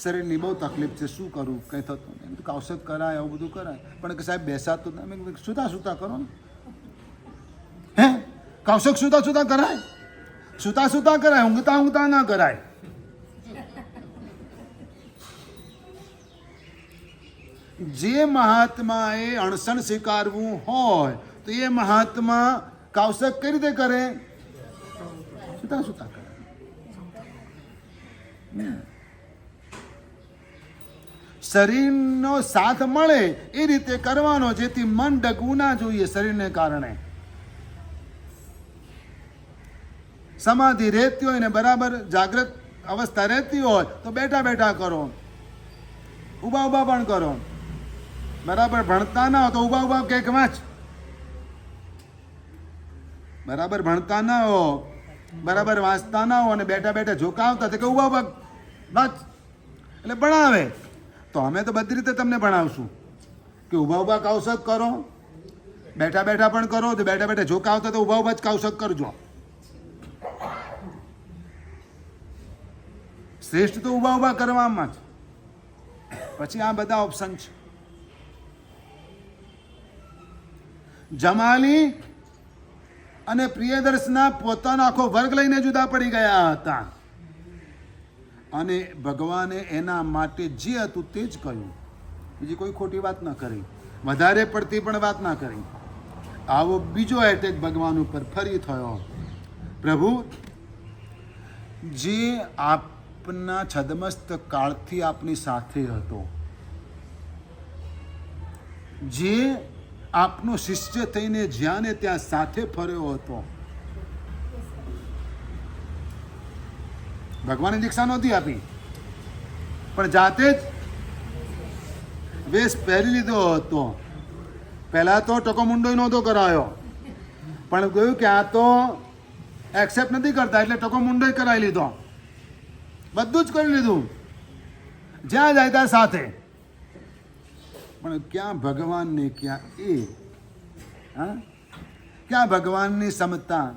શરીરની બહુ તકલીફ છે, શું કરું? કંઈ થતું નહીં. કૌશક કરાય, આવું બધું કરાય, પણ કે સાહેબ બેસાતું તમે સૂતા સૂતા કરો ને. હે કૌશક સૂતા સૂતા કરાય? સૂતા સૂતા કરાય, ઊંઘતા ઊંઘતા ના કરાય. જે મહાત્માએ અણસણ સ્વીકારવું હોય તો એ મહાત્મા કૌશક કઈ રીતે કરે? સૂતા સૂતા કરે. શરીરનો સાથ મળે એ રીતે કરવાનો, જેથી મન ડગવું ના જોઈએ. શરીરને કારણે સમાધિ રહેતી હોય ને બરાબર જાગ્રત અવસ્થા રહેતી હોય તો બેઠા બેઠા કરો, ઊભા ઊભા પણ કરો. બરાબર ભણતા ના હો તો ઊભા ઊભા કંઈક વાંચ. બરાબર ભણતા ના હો, બરાબર વાંચતા ના હો અને બેઠા બેઠા ઝોકાવતા તો કે ઊભા ઊભા બસ. એટલે ભણાવે તો અમે તો બધી રીતે તમને ભણાવશું કે ઊભા ઊભા કૌશક કરો, બેઠા બેઠા પણ કરો. તો બેઠા બેઠા ઝોકાવતા તો ઊભા ઊભા જ કૌશક કરજો. શ્રેષ્ઠ તો ઊભા ઊભા કરવામાં જ, પછી આ બધા ઓપ્શન છે. જમાલી અને પ્રિયદર્શના પોતાનો આખો વર્ગ લઈને જુદા પડી ગયા હતા અને ભગવાને એના માટે જે હતું તે જ કહ્યું, બીજી કોઈ ખોટી વાત ન કરી, વધારે પડતી પણ વાત ના કરી. આવો બીજો એટેક ભગવાન ઉપર ફરી થયો. પ્રભુ જે આપના છદમસ્ત કાળથી આપની સાથે હતો, જે આપનો શિષ્ય થઈને જ્યાં ને ત્યાં સાથે ફર્યો હતો, ભગવાને દીક્ષા નહોતી આપી પણ જાતે જ વેશ પહેરી લીધો હતો. પહેલા તો ટકો મુંડો નહોતો કરાયો, પણ કહ્યું કે આ તો એક્સેપ્ટ નથી કરતા એટલે ટકો મુંડો કરાવી લીધો, બધું જ કરી લીધું, જ્યાં જાય ત્યાં સાથે. પણ ક્યાં ભગવાન ને ક્યાં એ, હા, ક્યાં ભગવાનની સમતા,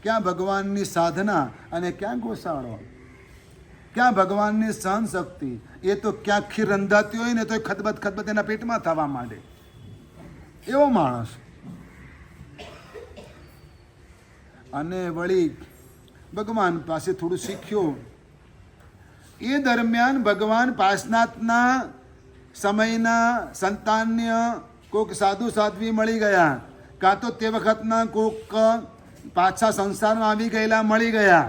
ક્યાં ભગવાનની સાધના અને ક્યાં ગોસાળો, ક્યાં ભગવાનની સહન શક્તિ. એ તો ક્યાંક ખીર રંધાતી હોય ને તો ખતબત ખતબત એના પેટમાં થવા માંડે, એવો માણસ. અને વળી ભગવાન પાસે થોડું શીખ્યો. એ દરમિયાન ભગવાન પાસનાથના સમયના સંતાન્ય કોઈક સાધુ સાધ્વી મળી ગયા, કાં તો તે વખતના કોઈક પાછા સંસારમાં આવી ગયેલા મળી ગયા,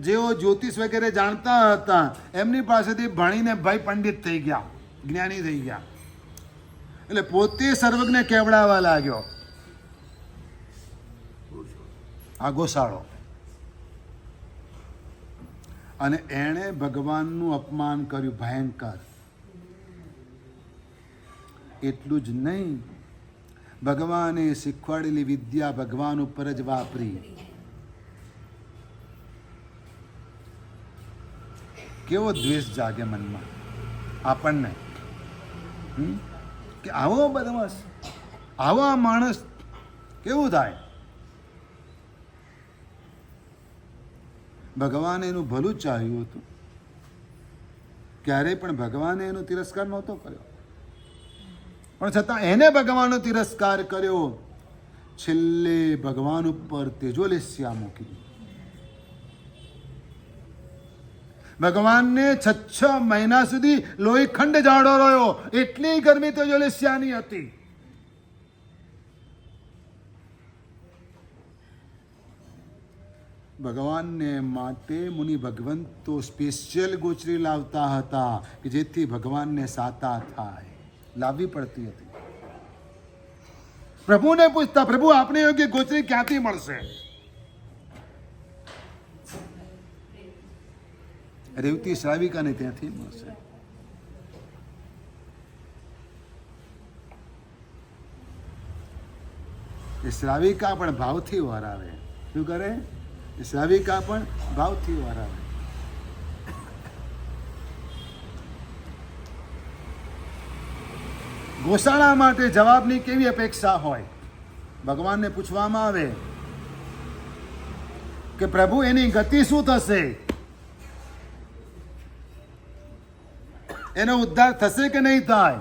જેઓ જ્યોતિષ વગેરે જાણતા હતા. એમની પાસેથી ભણીને ભાઈ પંડિત થઈ ગયા, જ્ઞાની થઈ ગયા, એટલે પોતે સર્વજ્ઞ કેવડાવવા લાગ્યો. આ ગોસાળો. અને એણે ભગવાનનું અપમાન કર્યું ભયંકર. એટલું જ નહીં, ભગવાને શીખવાડેલી વિદ્યા ભગવાન ઉપર જ વાપરી. કેવો દ્વેષ જાગે મનમાં આપણને, કે આવો બદમાશ, આવો આ માણસ કેવું થાય. ભગવાને એનું ભલું જ ચાહ્યું હતું, ક્યારેય પણ ભગવાને એનો તિરસ્કાર નહોતો કર્યો, પણ છતાં એને ભગવાનનો તિરસ્કાર કર્યો. છેલ્લે ભગવાન ઉપર તેજોલેસ્યા મૂકી. ભગવાનને 6 મહિના સુધી લોહીખંડ જાડો રહ્યો, એટલી ગરમી તેજોલેસ્યાની હતી. ભગવાનને માટે મુનિ ભગવંતો સ્પેશિયલ ગોચરી લાવતા હતા કે જેથી ભગવાનને સાતા થાય, લાવવી પડતી હતી. પ્રભુને પૂછતા, પ્રભુ આપણે યોગ્ય ગોચરી ક્યાંથી મળશે? રેવતી શ્રાવિકાને ત્યાંથી મળશે. એ શ્રાવિકા પણ ભાવથી વરાવે. શું કરે? એ શ્રાવિકા પણ ભાવથી વરાવે. ગોશાળા માટે જવાબની કેવી અપેક્ષા હોય? ભગવાનને પૂછવામાં આવે કે પ્રભુ એની ગતિ શું થશે, એનો ઉદ્ધાર થશે કે નહીં થાય?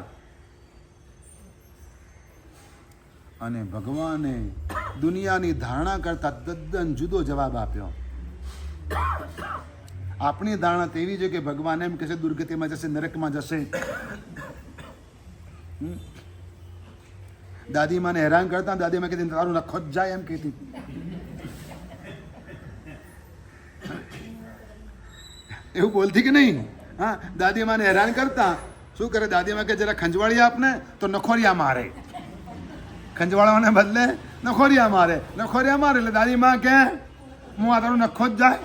અને ભગવાને દુનિયાની ધારણા કરતા તદ્દન જુદો જવાબ આપ્યો. આપણી ધારણા તેવી છે કે ભગવાન એમ કહેશે દુર્ગતિમાં જશે, નરકમાં જશે. દાદીમાને હેરાન કરતા, દાદીમા કહેતી તારું નખો જ જાય એમ કહેતી. એવું બોલતી કે નહીં? હા, દાદીમાને હેરાન કરતા શું કરે? દાદીમા કે જરા ખંજવાળી આપને તો નખોરિયા મારે, ખંજવાળવાને બદલે નખોરિયા મારે, નખોરિયા મારે એટલે દાદીમા કે હું આ તારું નખો જ જાય.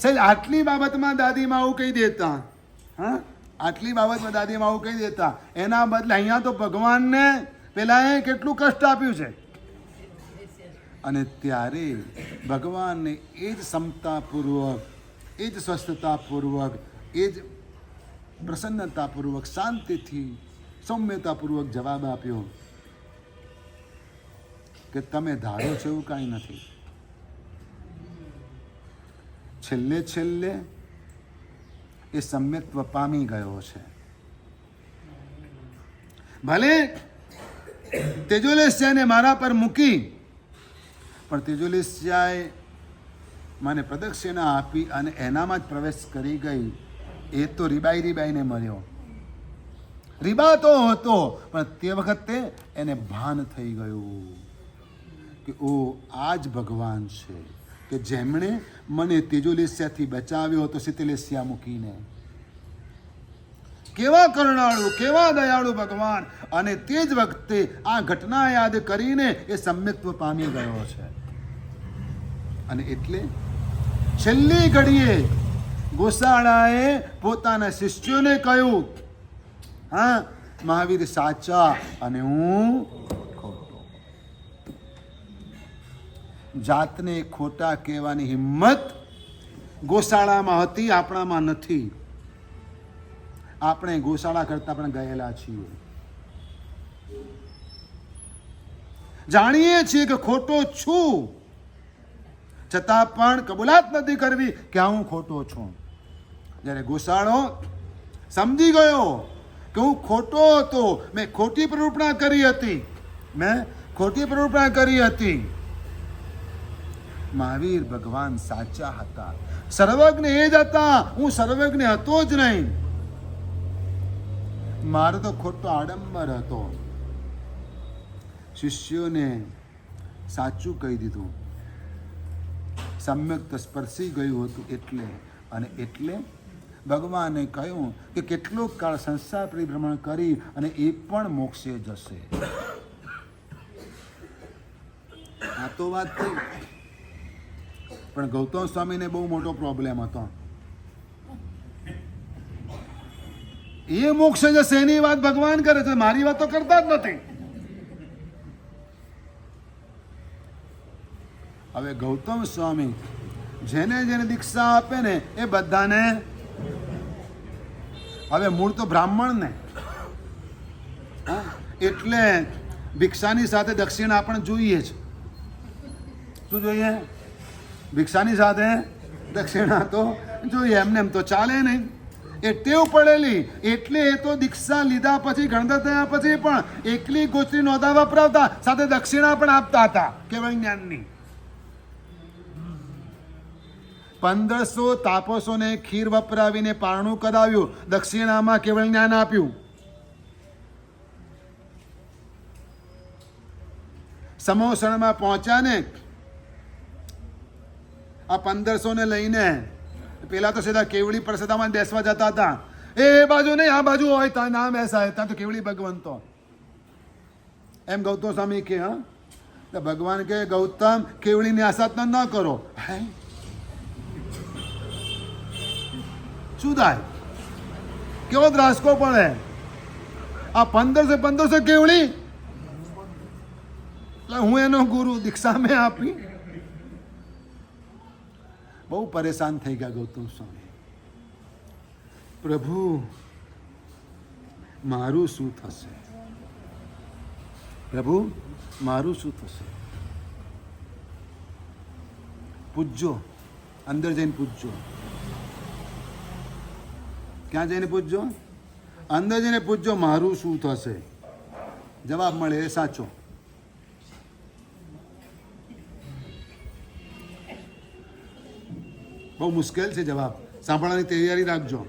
સહેજ આટલી બાબતમાં દાદીમા આવું કહી દેતા. હા, આટલી બાબતમાં દાદીમા આવું કહી દેતા. એના બદલે અહીંયા તો ભગવાનને પેલાએ કેટલું કષ્ટ આપ્યું છે. અને ત્યારે ભગવાનને એ જ ક્ષમતાપૂર્વક, એ જ સ્વસ્થતાપૂર્વક, એ જ પ્રસન્નતાપૂર્વક, શાંતિથી, સૌમ્યતાપૂર્વક જવાબ આપ્યો કે તમે ધારો છો એવું કાંઈ નથી. છેલ્લે છેલ્લે એ સમ્યક્ત્વ પામી ગયો છે. ભલે તેજોલેસ્યાને મારા પર મૂકી, પણ તેજોલેસ્યાએ મને પ્રદક્ષિણા આપી અને એનામાં જ પ્રવેશ કરી ગઈ. એ તો રીબાઈને મળ્યો. રીબાતો હતો, પણ તે વખતે એને ભાન થઈ ગયું કે ઓ આ જ ભગવાન છે કે જેમણે મને તેજોલેસ્યાથી બચાવ્યો હતો શીતલેસ્યા મૂકીને. કેવા કરુણાળુ, કેવા દયાળુ ભગવાન! અને તે જ વખતે આ ઘટના યાદ કરીને એ સમ્યક્ત્વ પામી ગયો છે. અને એટલે છેલ્લી ઘડીએ ગોસાળાએ પોતાના શિષ્યોને કહ્યું, હા મહાવીર સાચા અને હું ખોટો. જાતને ખોટા કહેવાની હિંમત ગોશાળામાં હતી, આપણામાં નથી. આપણે ગોશાળા કરતા પણ ગયેલા છીએ. જાણીએ છીએ કે ખોટો છું, છતાં પણ કબૂલાત નથી કરવી કે હું ખોટો છું. જ્યારે ગોશાળો સમજી ગયો કે હું ખોટો હતો, મેં ખોટી પ્રરૂપણા કરી હતી, મહાવીર ભગવાન સાચા હતા, સર્વજ્ઞ એ જ હતા, હું સર્વજ્ઞ હતો જ નહીં. મારો તો ખોટો આડંબર હતો. શિષ્યોને સાચું કહી દીધું, સમ્યક સ્પર્શી ગયું હતું એટલે ભગવાને કહ્યું કે કેટલોક કાળ સંસાર પરિભ્રમણ કરી અને એ પણ મોક્ષે જશે. આ તો વાત થઈ. પણ ગૌતમ સ્વામીને બહુ મોટો પ્રોબ્લેમ હતો. એ મોક્ષે જશે એની વાત ભગવાન કરે છે, મારી વાત તો કરતા જ નથી. હવે ગૌતમ સ્વામી જેને દીક્ષા આપે ને એ બધાને, હવે મૂળ તો બ્રાહ્મણ ને, એટલે ભિક્ષાની સાથે દક્ષિણા પણ જોઈએ જ. શું જોઈએ? ભિક્ષાની સાથે દક્ષિણા તો જોઈએ. એમને એમ તો ચાલે નહીં, એ ટેવ પડેલી. એટલે એ તો દીક્ષા લીધા પછી, ગણતર થયા પછી પણ એકલી ગોચરી નોંધા વપરાવતા, સાથે દક્ષિણા પણ આપતા હતા કેવળ જ્ઞાનની. 1500 તાપસોને ખીર વપરાવીને પારણું કરાવ્યું, દક્ષિણામાં કેવળ જ્ઞાન આપ્યું. સમોસણમાં પહોંચ્યા ને આ 1500 ને લઈને, પેલા તો સીધા કેવડી પ્રસાદામાં બેસવા જતા હતા. એ બાજુ નહીં, આ બાજુ હોય ત્યાં ના બેસાય, ત્યાં તો કેવડી ભગવંતો. એમ ગૌતમ સ્વામી કે, હા ભગવાન કે ગૌતમ કેવડીની આસાધના ન કરો. હે શું થાય? કેવો દ્રાસકો પડે! આ 1500 કેવડી, એટલે હું એનો ગુરુ, દીક્ષા મેં આપી. બહુ પરેશાન થઈ ગયા ગૌતમ સ્વામી. પ્રભુ મારું શું થશે? પ્રભુ મારું શું થશે? પૂજજો, અંદર જઈને પૂજજો. ક્યાં જઈને પૂછજો? અંદર જઈને પૂછજો, મારું શું થશે? જવાબ મળે એ સાચો. બહુ મુશ્કેલ છે જવાબ, સાંભળવાની તૈયારી રાખજો.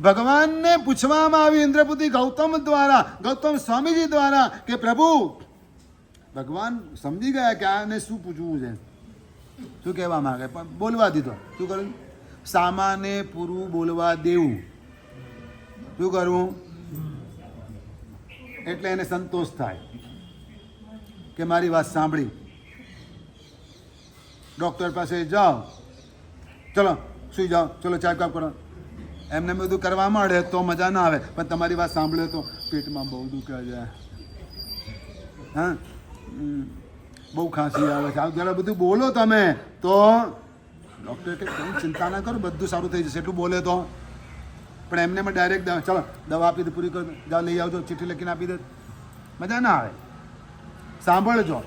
ભગવાનને પૂછવામાં આવ્યું ઇન્દ્રપુત્રી ગૌતમ દ્વારા, ગૌતમ સ્વામીજી દ્વારા કે પ્રભુ, ભગવાન સમજી ગયા કે આને શું પૂછવું છે, શું કહેવા માંગે, પણ બોલવા દીધો. શું કર્યું? સામાને પૂરું બોલવા દેવું. શું કરવું? એટલે એને સંતોષ થાય કે મારી વાત સાંભળી. ડૉક્ટર પાસે જાઓ, ચલો સુઈ જાઓ, ચલો ચા કાપ કરો, એમને બધું કરવા માંડે તો મજા ના આવે. પણ તમારી વાત સાંભળે તો પેટમાં બહુ દુખે છે, હા બહુ ખાંસી આવે છે, જરા બધું બોલો તમે તો ડૉક્ટર કે કંઈ ચિંતા ના કરો, બધું સારું થઈ જશે, એટલું બોલે તો. પણ એમને મેં ડાયરેક્ટ ચલો દવા આપી દે, પૂરી કરી જાઓ, લઈ આવજો, ચિઠ્ઠી લખીને આપી દે, મજા ના આવે. સાંભળજો.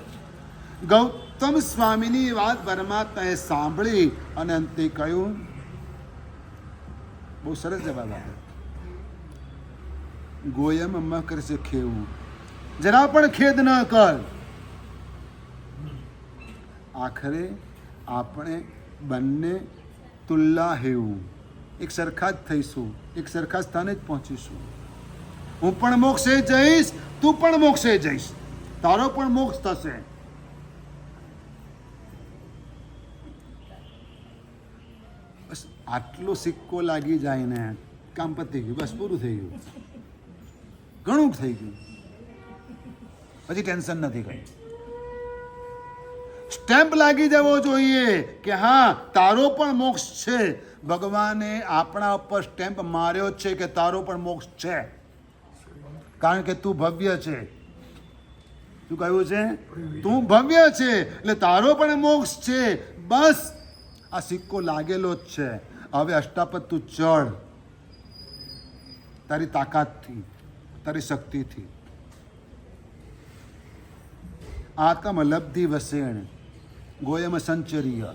ગૌતમ સ્વામીની વાત પરમાત્માએ સાંભળી અને અંતે કહ્યું બહુ સરસ જવાબ આપ્યો. ગોયમ અમ્મા કરશે ખેવું, જરા પણ ખેદ ન કર. આખરે આપણે બંને તુલ્લા હેવું, એક સરખા જ થઈશું, એક સરખા સ્થાને જ પહોંચીશું. હું પણ મોક્ષે જઈશ, તું પણ મોક્ષે જઈશ, તારો પણ મોક્ષ થશે. બસ આટલો સિક્કો લાગી જાય ને કામ પતી ગયું, બસ પૂરું થઈ ગયું, ઘણું થઈ ગયું, પછી ટેન્શન નથી કઈ. સ્ટેમ્પ લાગી જવો જોઈએ કે હા તારો પણ મોક્ષ છે. ભગવાને આપણા ઉપર સ્ટેમ્પ માર્યો છે કે તારો પણ મોક્ષ છે, કારણ કે તું ભવ્ય છે. શું કહ્યું છે? તું ભવ્ય છે એટલે તારો પણ મોક્ષ છે. બસ આ સિક્કો લાગેલો જ છે. હવે અષ્ટાપદ તું ચડ, તારી તાકાતથી, તારી શક્તિથી. આત્મલબ્ધિ વસેણ ગોયમ સંચરીય.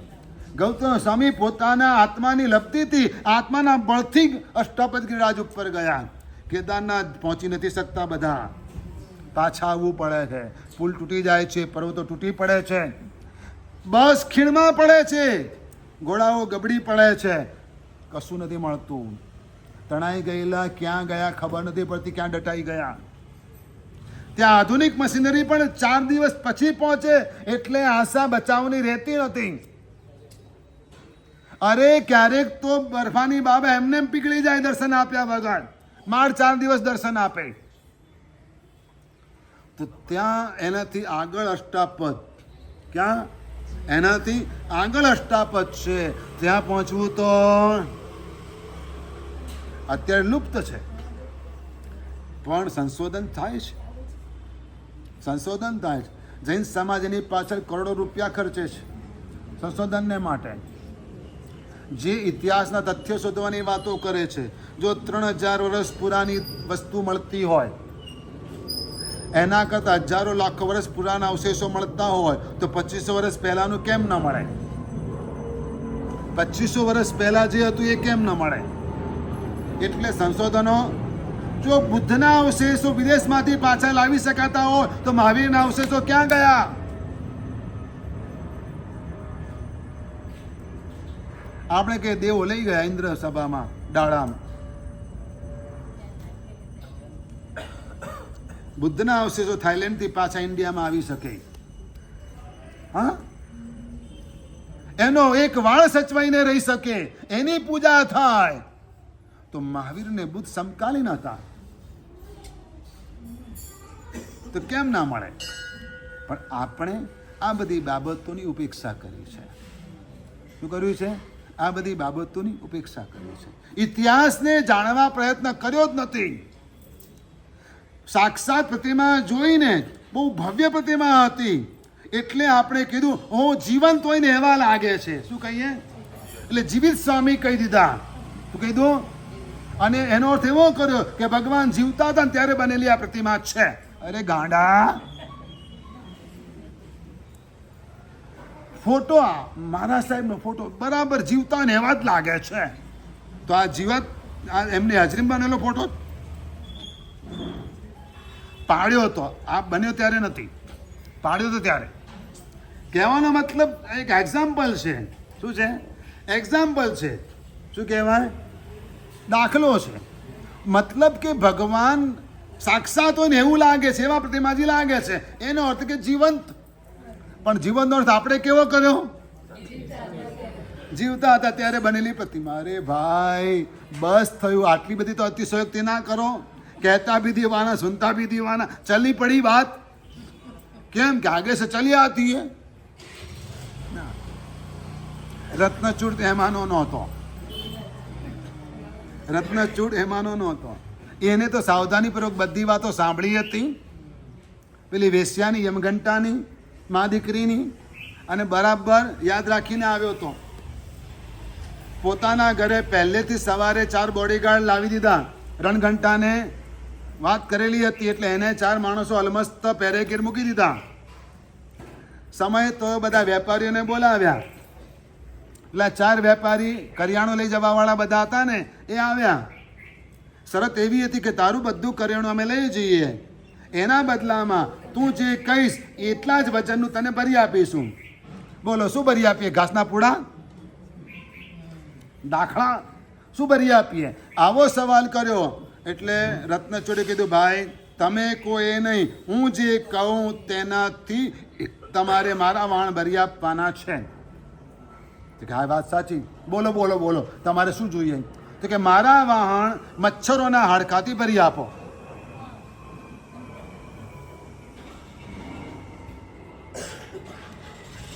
ગૌતમ સ્વામી પોતાના આત્માની લબ્ધિથી, આત્માના બળથી અષ્ટાપદ ગિરિરાજ ઉપર ગયા. કેદારનાથ પહોંચી નથી શકતા બધા, પાછા આવવું પડે છે. પુલ તૂટી જાય છે, પર્વતો તૂટી પડે છે, બસ ખીણમાં પડે છે, ઘોડાઓ ગબડી પડે છે, કશું નથી મળતું. તણાઈ ગયેલા ક્યાં ગયા ખબર નથી પડતી, ક્યાં દટાઈ ગયા. ત્યાં આધુનિક મશીનરી પણ 4 દિવસ પછી પહોંચે એટલે આશા બચાવની રહેતી નથી. અરે ક્યારેક તો બરફાની બાબા એમને પીગળી જાય દર્શન આપ્યા વગર, માર 4 દિવસ દર્શન આપે. તો ત્યાં એનાથી આગળ અષ્ટાપદ, ક્યાં? એનાથી આગળ અષ્ટાપદ છે. ત્યાં પહોંચવું તો અત્યારે લુપ્ત છે, પણ સંશોધન થાય છે, સંશોધન થાય છે. જૈન સમાજ એની પાછળ કરોડો રૂપિયા ખર્ચે છે સંશોધનને માટે. જે ઇતિહાસના તથ્યો શોધવાની વાતો કરે છે, જો 3000 વર્ષ પુરાની વસ્તુ મળતી હોય, એના કરતાં હજારો લાખો વર્ષ પુરાના અવશેષો મળતા હોય તો 2500 વર્ષ પહેલાનું કેમ ન મળે? 2500 વર્ષ પહેલા જે હતું એ કેમ ન મળે? એટલે સંશોધનો. જો બુદ્ધના અવશેષો વિદેશમાંથી પાછા લાવી શકાતા હોય તો મહાવીરના અવશેષો ક્યાં ગયા? આપણે કે દેવો લઈ ગયા ઇન્દ્ર સભામાં ડાળામાં. બુદ્ધના અવશેષો થાઈલેન્ડથી પાછા ઇન્ડિયામાં આવી શકે? હા, એનો એક વાળ સચવાઈને રહી શકે, એની પૂજા થાય. તો મહાવીર ને બુદ્ધ સમકાલીન હતા તો કેમ ના મળે? પણ આપણે આ બધી બાબતોની ઉપેક્ષા કરી છે. શું કર્યું છે? આ બધી બાબતોની ઉપેક્ષા કરી છે. ઇતિહાસને જાણવા પ્રયત્ન કર્યો જ નથી. સાક્ષાત પ્રતિમા જોઈને બહુ ભવ્ય પ્રતિમા હતી એટલે આપણે કીધું ઓ જીવંત હોય ને એવા લાગે છે. શું કહીએ? એટલે જીવિત સ્વામી કહી દીધા. શું કહી દો? અને એનો અર્થ એવો કર્યો કે ભગવાન જીવતા હતા ત્યારે બનેલી આ પ્રતિમા છે. અરે ગાંડા, ફોટો મારા સાહેબનો ફોટો બરાબર જીવતા ને એવા જ લાગે છે. તો આ જીવત એમની હાજરીમાં બનેલો ફોટો પાડ્યો હતો, આ બન્યો ત્યારે નથી, પાડ્યો તો ત્યારે. કહેવાનો મતલબ એક એક્ઝામ્પલ છે. શું છે? એક્ઝામ્પલ છે. શું કહેવાય? દાખલો છે. મતલબ કે ભગવાન સાક્ષાત હોય ને એવું લાગે છે, એવા પ્રતિમાજી લાગે છે. એનો અર્થ કે જીવંત. પણ જીવનનો અર્થ આપણે કેવો કર્યો? જીવતા હતા ત્યારે બનેલી પ્રતિમા. અરે ભાઈ બસ થયું, આટલી બધી તો અતિશયોક્તિ ના કરો. कहता भी दीवाना सुनता भी दीवाना. चली पड़ी बात. કેમ કે आगे से चली आती है. રત્નચૂડ એમાંનો નહોતો, રત્નચૂડ એમાંનો નહોતો. એને તો સાવધાનીપૂર્વક બધી વાતો સાંભળી હતી, પેલી વેશ્યાની, યમઘંટાની, મા દીકરીની, અને બરાબર યાદ રાખીને આવ્યો હતો. પોતાના ઘરે પહેલેથી સવારે 4 બોડીગાર્ડ લાવી દીધા. રણઘંટાને વાત કરેલી હતી એટલે એને 4 માણસો અલમસ્ત પેરેગીર મૂકી દીધા. સમય તો બધા વેપારીઓને બોલાવ્યા એટલે 4 વેપારી કરિયાણું લઈ જવાવાળા બધા હતા ને એ આવ્યા. શરત એવી હતી કે તારું બધું કરિયાણું અમે લઈ જઈએ, એના બદલામાં તું જે કહીશ એટલા જ વજનનું તને ભરી આપીશું. બોલો શું ભરી આપીએ? ઘાસના પૂડા, દાખલા, શું ભરી આપીએ? આવો સવાલ કર્યો. એટલે રત્નચોડે કીધું ભાઈ તમે કોઈ નહીં, હું જે કહું તેનાથી તમારે મારા વાણ ભરી આપવાના છે. હા વાત સાચી, બોલો બોલો બોલો તમારે શું જોઈએ? તો કે મારા વાહણ મચ્છરોના હાડકાથી ભરી આપો.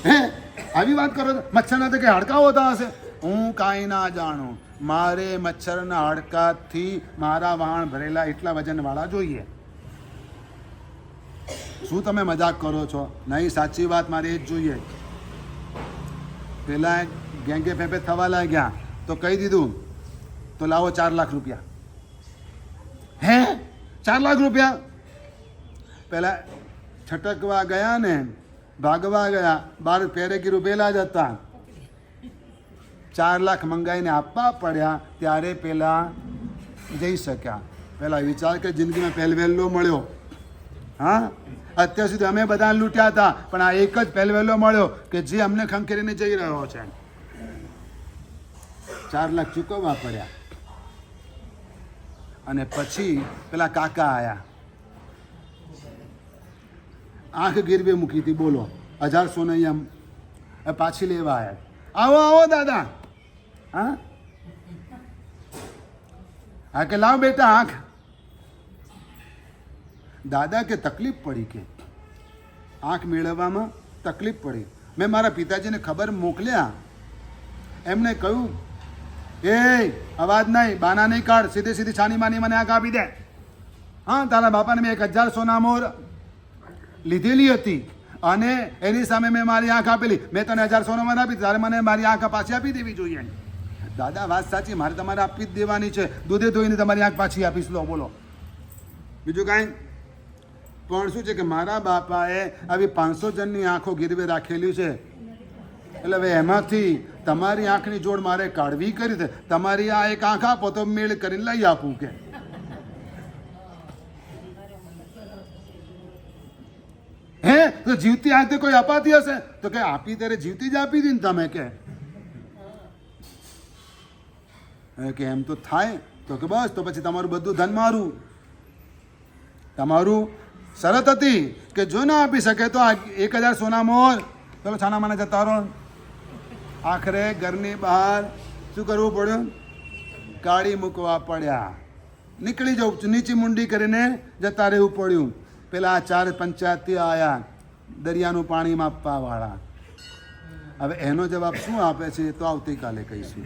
હે આવી વાત કરો છો? મચ્છરના તો કે હાડકા હોતા હશે? હું કાંઈ ના જાણું, મારે મચ્છરના હાડકાથી મારા વાહણ ભરેલા એટલા વજનવાળા જોઈએ. શું તમે મજાક કરો છો? નહીં, સાચી વાત, મારે એ જ જોઈએ. પેલા ગેંગે ફેંફે થવા લાગ્યા તો કહી દીધું તો લાવો 4 લાખ રૂપિયા. હે 4 લાખ રૂપિયા? પેલા છટકવા ગયા ને ભાગવા ગયા, 12 પેરેગીરું પેલા જ હતા. 4 લાખ મંગાઈને આપવા પડ્યા ત્યારે પેલા જઈ શક્યા. પેલા વિચાર કે જિંદગીમાં પહેલવેલો મળ્યો. હા, અત્યાર સુધી અમે બધા લૂંટ્યા હતા, પણ આ એક જ પહેલવેલો મળ્યો કે જે અમને ખંખેરીને જઈ રહ્યો છે. 4 લાખ ચૂકવવા પડ્યા. અને પછી પેલા કાકા આયા, આંખ ગીરવે મૂકી હતી. બોલો 1000 સોનું અહીંયા પાછી લેવા આવ્યા. આવો આવો દાદા. હા હા કે લાવ બેટા આંખ. દાદા કે તકલીફ પડી, કે આંખ મેળવવામાં તકલીફ પડી. મેં મારા પિતાજીને ખબર મોકલ્યા. એમણે કહ્યું એ અવાજ નહીં, બાના નહીં કાઢ, સીધી સીધી છાની માની મને આંખ આપી દે. હા, તારા બાપાને મેં 1000 સોના મોર લીધેલી હતી અને એની સામે મેં મારી આંખ આપેલી. મેં તને 1000 સોના મોર આપી, તારે મને મારી આંખ પાછી આપી દેવી જોઈએ. દાદા વાત સાચી, મારે તમારે આપી જ દેવાની છે. દૂધે ધોઈને તમારી આંખ પાછી આપીશ. લો બોલો બીજું કાંઈ. પણ શું છે કે મારા બાપાએ આવી 500 જણની આંખો ગીરવે રાખેલી છે. એટલે હવે એમાંથી તમારી આંખની જોડ મારે કાઢવી કરી દે. તમારી આ એક આંખ આપો તો મેળ કરીને લઈ આપું. કે હે તો જીવતી આંખ કોઈ અપાતી હશે? તો કે આપી ત્યારે જીવતી જ આપી હતી ને તમે. કે એમ તો થાય. તો કે બસ તો પછી તમારું બધું ધન મારું. તમારું શરત હતી કે જો ના આપી શકે તો 1000 સોના મોર. ચલો છાના માના જતા રહો. આખરે ઘરની બહાર શું કરવું પડ્યું? કાઢી મૂકવા પડ્યા. નીકળી જવું, નીચી મુંડી કરીને જતા રહેવું પડ્યું. પેલા 4 પંચાયતથી આવ્યા, દરિયાનું પાણી માપવા વાળા. હવે એનો જવાબ શું આપે છે એ તો આવતીકાલે કહીશું.